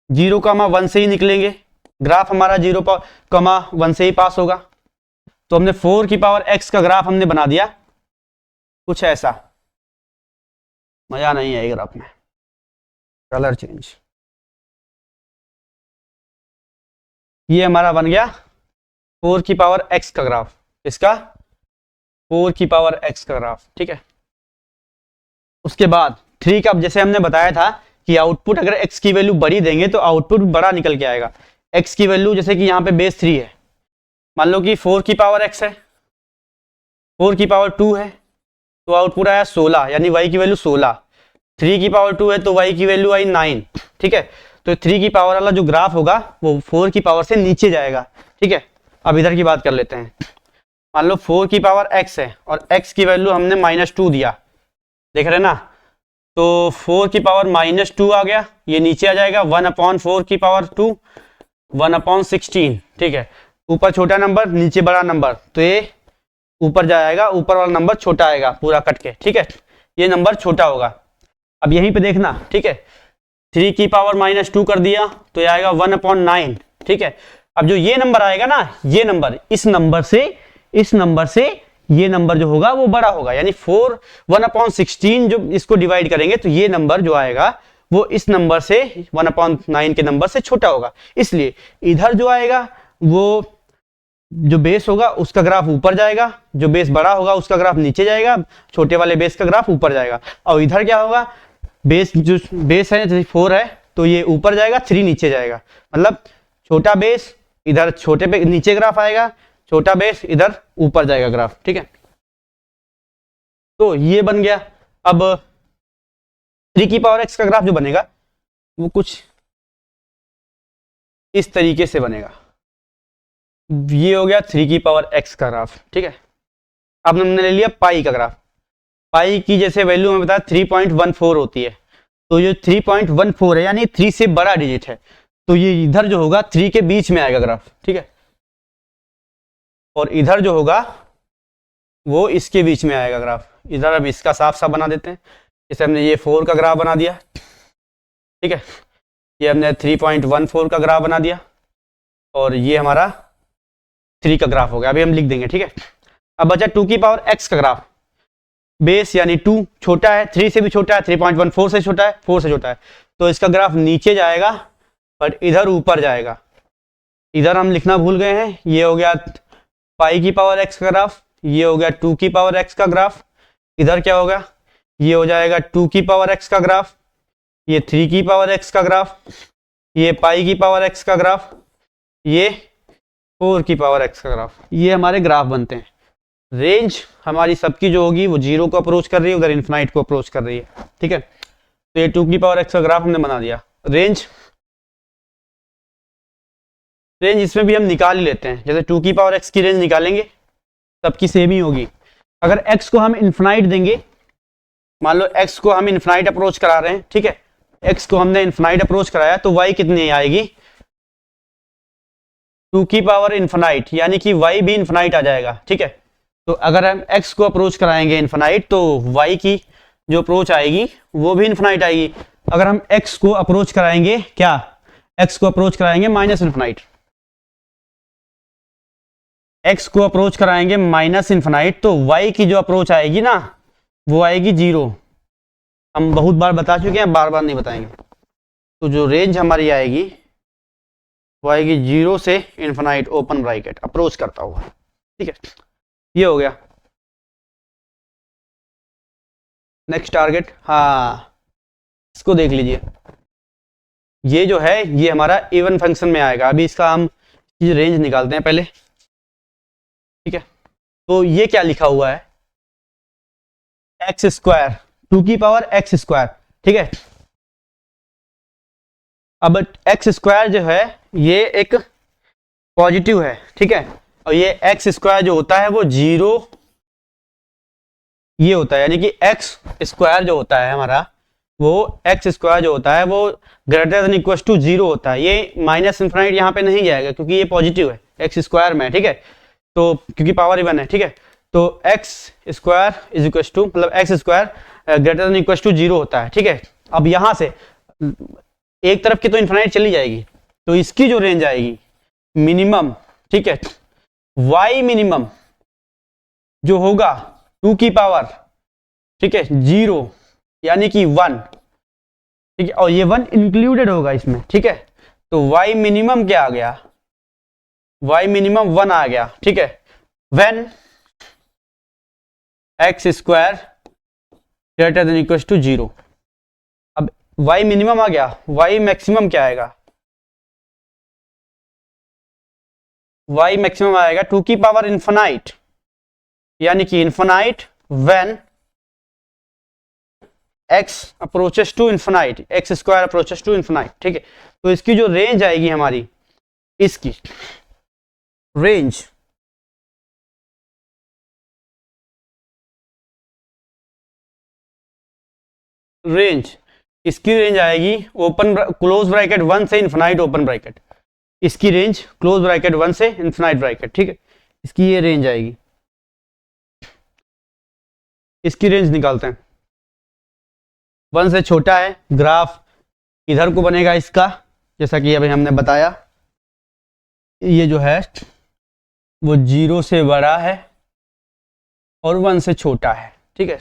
0,1 से ही निकलेंगे, ग्राफ हमारा 0,1 से ही पास होगा। तो हमने 4 की पावर x का ग्राफ हमने बना दिया कुछ ऐसा, मजा नहीं है ग्राफ में, कलर चेंज, ये हमारा बन गया 4 की पावर x का ग्राफ, इसका 4 की पावर x का ग्राफ। ठीक है, उसके बाद 3 का, जैसे हमने बताया था कि आउटपुट अगर x की वैल्यू बड़ी देंगे तो आउटपुट बड़ा निकल के आएगा। x की वैल्यू जैसे कि यहाँ पे बेस 3 है, मान लो कि 4 की पावर x है, 4 की पावर 2 है तो आउटपुट आया 16, यानी y की वैल्यू 16। 3 की पावर 2 है तो y की वैल्यू आई 9। ठीक है, तो 3 की पावर वाला जो ग्राफ होगा वो 4 की पावर से नीचे जाएगा। ठीक है, अब इधर की बात कर लेते हैं, मान लो 4 की पावर x है और x की वैल्यू हमने -2 दिया, देख रहे ना, तो 4 की पावर -2 आ गया, ये नीचे आ जाएगा 1/4 की पावर 2, 1/16। ठीक है, ऊपर छोटा नंबर नीचे बड़ा नंबर, तो ये ऊपर जाएगा, ऊपर वाला नंबर छोटा आएगा पूरा कट के। ठीक है, ये नंबर छोटा होगा। अब यहीं पे देखना, ठीक है, 3 की पावर -2 कर दिया तो ये आएगा 1/9। ठीक है, अब जो ये नंबर आएगा ना, ये नंबर इस नंबर से ये नंबर जो होगा वो बड़ा होगा, यानी 1/16 जो इसको डिवाइड करेंगे तो ये नंबर जो आएगा वो इस नंबर से 1/9 के नंबर से छोटा होगा। इसलिए इधर जो आएगा वो जो बेस होगा उसका ग्राफ ऊपर जाएगा, जो बेस बड़ा होगा उसका ग्राफ नीचे जाएगा, छोटे वाले बेस का ग्राफ ऊपर जाएगा। और इधर क्या होगा, बेस जो बेस है जैसे 4 है तो ये ऊपर जाएगा, 3 नीचे जाएगा, मतलब छोटा बेस इधर छोटे पे नीचे ग्राफ आएगा, छोटा बेस इधर ऊपर जाएगा ग्राफ। ठीक है, तो ये बन गया। अब 3 की पावर x का ग्राफ जो बनेगा वो कुछ इस तरीके से बनेगा, ये हो गया 3 की पावर x का ग्राफ। ठीक है, अब हमने ले लिया पाई का ग्राफ, पाई की जैसे वैल्यू हमें बताया 3.14 होती है, तो ये 3.14 है यानी 3 से बड़ा डिजिट है, तो ये इधर जो होगा 3 के बीच में आएगा ग्राफ। ठीक है, और इधर जो होगा वो इसके बीच में आएगा ग्राफ। इधर अब इसका साफ साफ बना देते हैं, जैसे हमने ये 4 का ग्राफ बना दिया। ठीक है, ये हमने 3.14 का ग्राफ बना दिया और ये हमारा 3 का ग्राफ हो गया। अभी हम लिख देंगे। ठीक है, अब बचा 2 की पावर x का ग्राफ, बेस यानी 2 छोटा है, 3 से भी छोटा है, 3.14 से छोटा है, 4 से छोटा है, तो इसका ग्राफ नीचे जाएगा बट इधर ऊपर जाएगा। इधर हम लिखना भूल गए हैं, ये हो गया पाई की पावर x का ग्राफ, ये हो गया 2 की पावर x का ग्राफ, इधर क्या होगा, ये हो जाएगा 2 की पावर x का ग्राफ, ये 3 की पावर x का ग्राफ, ये पाई की पावर x का ग्राफ, ये 4 की पावर x का ग्राफ। ये हमारे ग्राफ बनते हैं। रेंज हमारी सबकी जो होगी वो 0 को अप्रोच कर रही है, उधर इन्फिनाइट को अप्रोच कर रही है। ठीक है, तो ये 2 की पावर x का ग्राफ हमने बना दिया। रेंज इसमें भी हम निकाल ही लेते हैं, जैसे 2 की पावर x की रेंज निकालेंगे सबकी सेम ही होगी। अगर x को हम इन्फिनाइट देंगे, मान लो x को हम इन्फिनाइट अप्रोच करा रहे हैं, ठीक है, x को हमने इन्फिनाइट अप्रोच कराया तो y कितनी आएगी, 2 की पावर इन्फिनाइट, यानी कि y भी इन्फिनाइट आ जाएगा। ठीक है, तो अगर हम x को अप्रोच कराएंगे इन्फिनाइट तो y की जो अप्रोच आएगी वो भी इन्फिनाइट आएगी। अगर हम x को अप्रोच कराएंगे क्या, x को अप्रोच कराएंगे माइनस इन्फिनाइट, x को अप्रोच कराएंगे माइनस इन्फिनाइट, तो y की जो अप्रोच आएगी ना वो आएगी 0। हम बहुत बार बता चुके हैं, बार बार नहीं बताएंगे। तो जो रेंज हमारी आएगी y की 0 से इन्फिनाइट ओपन ब्रैकेट अप्रोच करता हुआ, ठीक है, ये हो गया। नेक्स्ट टारगेट, हाँ इसको देख लीजिए, ये जो है ये हमारा इवन फंक्शन में आएगा। अभी इसका हम रेंज निकालते हैं पहले, ठीक है। तो ये क्या लिखा हुआ है, एक्स स्क्वायर 2 की पावर एक्स स्क्वायर, ठीक है। अब एक्स स्क्वायर जो है ये एक पॉजिटिव है, ठीक है, और ये एक्स स्क्वायर जो होता है वो 0 ये होता है, यानी कि एक्स स्क्वायर जो होता है हमारा, वो एक्स स्क्वायर जो होता है वो ग्रेटर देन इक्वल टू 0 होता है। ये माइनस इन्फिनाइट यहाँ पे नहीं जाएगा क्योंकि ये पॉजिटिव है, एक्स स्क्वायर में, ठीक है, तो क्योंकि पावर इवन है, ठीक है। तो X square is equal to, मतलब X square greater than equal to 0 होता है, ठीक है। अब यहाँ से एक तरफ की तो इन्फिनाइट चली जाएगी, तो इसकी जो रेंज आएगी मिनिमम, ठीक है, वाई मिनिमम जो होगा 2 की पावर, ठीक है, 0 यानी कि 1, ठीक है, और ये 1 इंक्लूडेड होगा इसमें, ठीक है। तो y मिनिमम क्या आ गया, y मिनिमम 1 आ गया, ठीक है, when X square greater than equal to 0। अब y मिनिमम आ गया, y मैक्सिमम क्या आएगा, y मैक्सिमम आएगा 2 की पावर इन्फिनाइट, यानी कि infinite when x approaches to infinite, X square approaches to infinite, ठीक है। तो इसकी जो रेंज आएगी हमारी, इसकी रेंज इसकी रेंज आएगी ओपन क्लोज ब्रैकेट 1 से इन्फिनाइट ओपन ब्रैकेट, इसकी रेंज क्लोज ब्रैकेट 1 से इन्फिनाइट ब्रैकेट, ठीक है, इसकी ये रेंज आएगी। इसकी रेंज निकालते हैं, 1 से छोटा है, ग्राफ इधर को बनेगा इसका, जैसा कि अभी हमने बताया, ये जो है वो 0 से बड़ा है और 1 से छोटा है, ठीक है।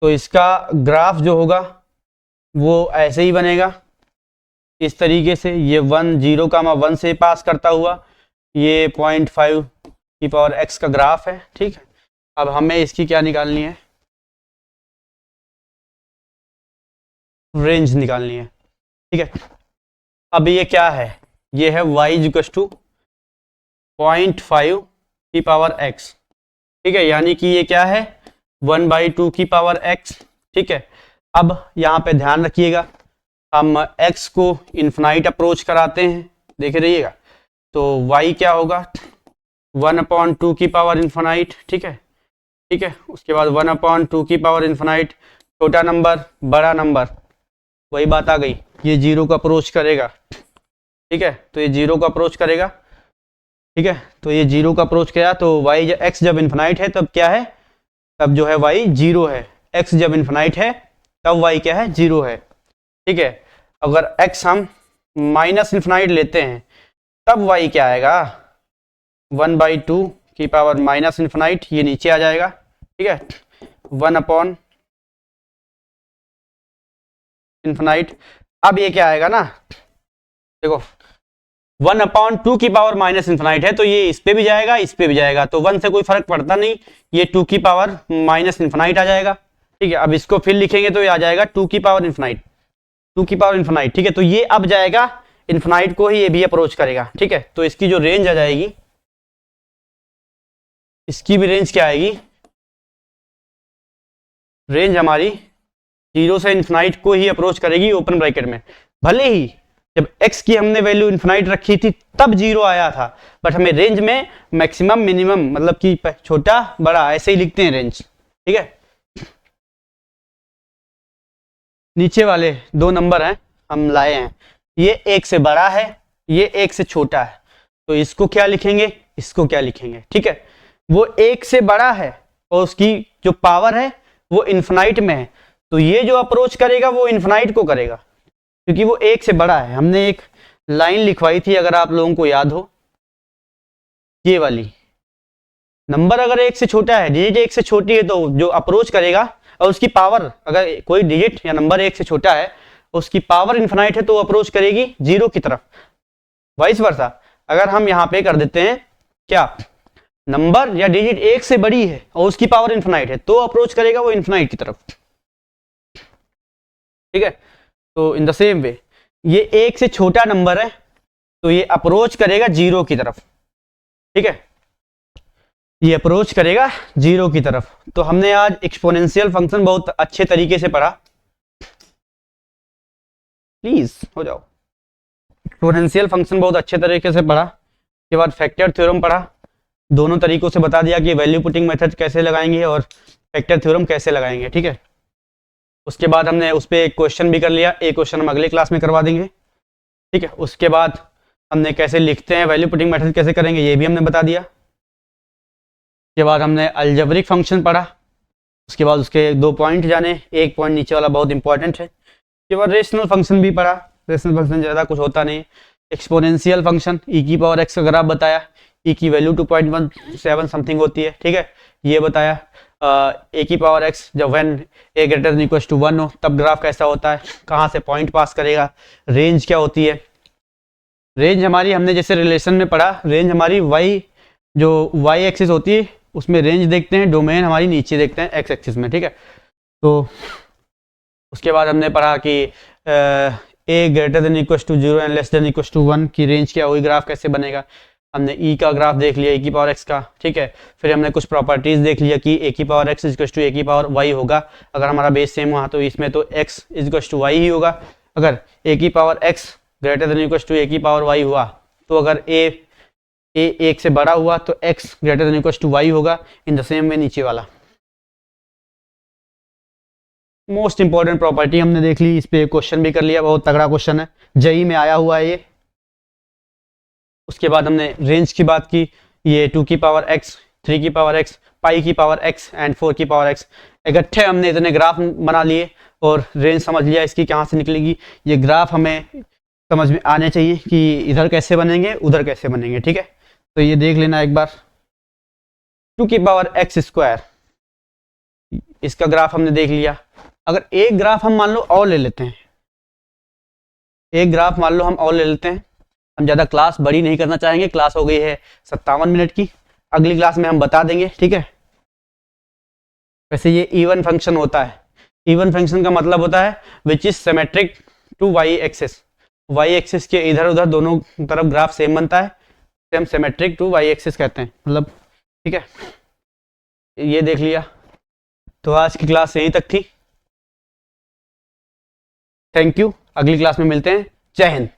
तो इसका ग्राफ जो होगा वो ऐसे ही बनेगा, इस तरीके से, ये 1 0 का 1 से पास करता हुआ, ये 0.5 की पावर x का ग्राफ है, ठीक है। अब हमें इसकी क्या निकालनी है, रेंज निकालनी है, ठीक है। अब ये क्या है, ये है y इक्वल टू 0.5 की पावर x, ठीक है, यानी कि ये क्या है 1/2 की पावर x, ठीक है। अब यहाँ पे ध्यान रखिएगा, हम x को इन्फिनाइट अप्रोच कराते हैं, देखे रहिएगा, तो y क्या होगा 1/2 की पावर इन्फिनाइट, ठीक है, ठीक है। उसके बाद 1/2 की पावर इन्फिनाइट, छोटा नंबर बड़ा नंबर, वही बात आ गई, ये 0 को अप्रोच करेगा, ठीक है, तो ये 0 को अप्रोच करेगा, ठीक है। तो ये 0 का अप्रोच किया, तो y x जब इन्फिनाइट है तब क्या है, तब जो है y 0 है, x जब इन्फिनाइट है तब y क्या है 0 है, ठीक है। अगर x हम माइनस इन्फिनाइट लेते हैं तब y क्या आएगा 1/2 की पावर माइनस इन्फिनाइट, ये नीचे आ जाएगा, ठीक है, 1 इन्फिनाइट। अब ये क्या आएगा ना, देखो 1/2 की पावर माइनस इन्फिनाइट है, तो ये इस पे भी जाएगा इस पे भी जाएगा, तो 1 से कोई फर्क पड़ता नहीं, ये 2 की पावर माइनस इन्फिनाइट आ जाएगा, ठीक है। अब इसको फिर लिखेंगे तो ये आ जाएगा 2 की पावर इन्फिनाइट, 2 की पावर इन्फिनाइट, ठीक है। तो ये अब जाएगा इन्फिनाइट को ही ये भी अप्रोच करेगा, ठीक है। तो इसकी जो रेंज आ जाएगी, इसकी भी रेंज क्या आएगी, रेंज हमारी 0 से इन्फिनाइट को ही अप्रोच करेगी ओपन ब्रैकेट में। भले ही जब x की हमने वैल्यू इन्फिनाइट रखी थी तब 0 आया था, बट हमें रेंज में मैक्सिमम मिनिमम मतलब कि छोटा बड़ा ऐसे ही लिखते हैं रेंज, ठीक है। नीचे वाले 2 नंबर हैं हम लाए हैं, ये 1 से बड़ा है, ये 1 से छोटा है, तो इसको क्या लिखेंगे, इसको क्या लिखेंगे, ठीक है। वो 1 से बड़ा है और उसकी जो पावर है वो इन्फिनाइट में है, तो ये जो अप्रोच करेगा वो इन्फिनाइट को करेगा क्योंकि वो 1 से बड़ा है। हमने एक लाइन लिखवाई थी अगर आप लोगों को याद हो, ये वाली, नंबर अगर 1 से छोटा है, डिजिट 1 से छोटी है, तो जो अप्रोच करेगा और उसकी पावर, अगर कोई डिजिट या नंबर 1 से छोटा है उसकी पावर इन्फिनाइट है तो वो अप्रोच करेगी 0 की तरफ। वाइस वर्सा, अगर हम यहाँ पे कर देते हैं क्या, नंबर या डिजिट एक से बड़ी है और उसकी पावर इन्फिनाइट है, तो अप्रोच करेगा वो इन्फिनाइट की तरफ, ठीक है। तो इन द सेम वे ये एक से छोटा नंबर है तो ये अप्रोच करेगा जीरो की तरफ, ठीक है, ये अप्रोच करेगा जीरो की तरफ। तो हमने आज एक्सपोनेंशियल फंक्शन बहुत अच्छे तरीके से पढ़ा, प्लीज हो जाओ। एक्सपोनेंशियल फंक्शन बहुत अच्छे तरीके से पढ़ा, उसके बाद फैक्टर थ्योरम पढ़ा, दोनों तरीकों से बता दिया कि वैल्यू पुटिंग मेथड कैसे लगाएंगे और फैक्टर थ्योरम कैसे लगाएंगे, ठीक है। उसके बाद हमने उस पर एक क्वेश्चन भी कर लिया, एक क्वेश्चन हम अगले क्लास में करवा देंगे, ठीक है। उसके बाद हमने कैसे लिखते हैं, वैल्यू पुटिंग मेथड कैसे करेंगे, ये भी हमने बता दिया। उसके बाद हमने अलजेब्रिक फंक्शन पढ़ा, उसके बाद उसके 2 पॉइंट जाने, एक पॉइंट नीचे वाला बहुत इंपॉर्टेंट है। उसके बाद रेशनल फंक्शन भी पढ़ा, रेशनल फंक्शन ज़्यादा कुछ होता नहीं, एक्सपोनेंशियल फंक्शन ई की पावर एक्स का ग्राफ बताया, ई की वैल्यू 2.17 समथिंग होती है, ठीक है, ये बताया। ए की पावर एक्स जब when A greater than equal to 1 हो तब ग्राफ कैसा होता है, कहाँ से पॉइंट पास करेगा, रेंज क्या होती है। रेंज हमारी हमने जैसे रिलेशन में पढ़ा, रेंज हमारी वाई जो वाई एक्सिस होती है उसमें रेंज देखते हैं, डोमेन हमारी नीचे देखते हैं एक्स एक्सिस में, ठीक है। तो उसके बाद हमने पढ़ा कि A greater than equal to 0 and less than equal to 1 की रेंज क्या होगी, ग्राफ कैसे बनेगा। हमने ई का ग्राफ देख लिया, ए की पावर एक्स का, ठीक है। फिर हमने कुछ प्रॉपर्टीज देख लिया कि ए की power x equal to A की पावर वाई होगा, अगर हमारा बेस सेम हुआ तो इसमें तो एक्स इक्वल टू वाई ही होगा। अगर ए की power X greater than equal to A की पावर वाई हुआ तो अगर ए एक से बड़ा हुआ तो x greater than equal to y होगा। इन द सेम वे नीचे वाला मोस्ट इंपॉर्टेंट प्रॉपर्टी हमने देख ली, इस पे क्वेश्चन भी कर लिया, बहुत तगड़ा क्वेश्चन है, जेई में आया हुआ है ये। उसके बाद हमने रेंज की बात की, ये 2 की पावर एक्स, 3 की पावर एक्स, पाई की पावर एक्स एंड 4 की पावर एक्स, इकट्ठे हमने इतने ग्राफ बना लिए और रेंज समझ लिया इसकी कहाँ से निकलेगी। ये ग्राफ हमें समझ में आने चाहिए कि इधर कैसे बनेंगे उधर कैसे बनेंगे, ठीक है। तो ये देख लेना एक बार, 2 की पावर एक्स स्क्वायर, इसका ग्राफ हमने देख लिया। अगर एक ग्राफ हम मान लो और ले लेते हैं, एक ग्राफ मान लो हम और ले लेते हैं, हम ज़्यादा क्लास बड़ी नहीं करना चाहेंगे, क्लास हो गई है 57 मिनट की, अगली क्लास में हम बता देंगे, ठीक है। वैसे ये इवन फंक्शन होता है, इवन फंक्शन का मतलब होता है which is symmetric to Y axis, Y axis के इधर उधर दोनों तरफ ग्राफ सेम बनता है, same symmetric to Y axis कहते हैं, मतलब, ठीक है। ये देख लिया, तो आज की क्लास यहीं तक थी, थैंक यू, अगली क्लास में मिलते हैं, जय हिंद।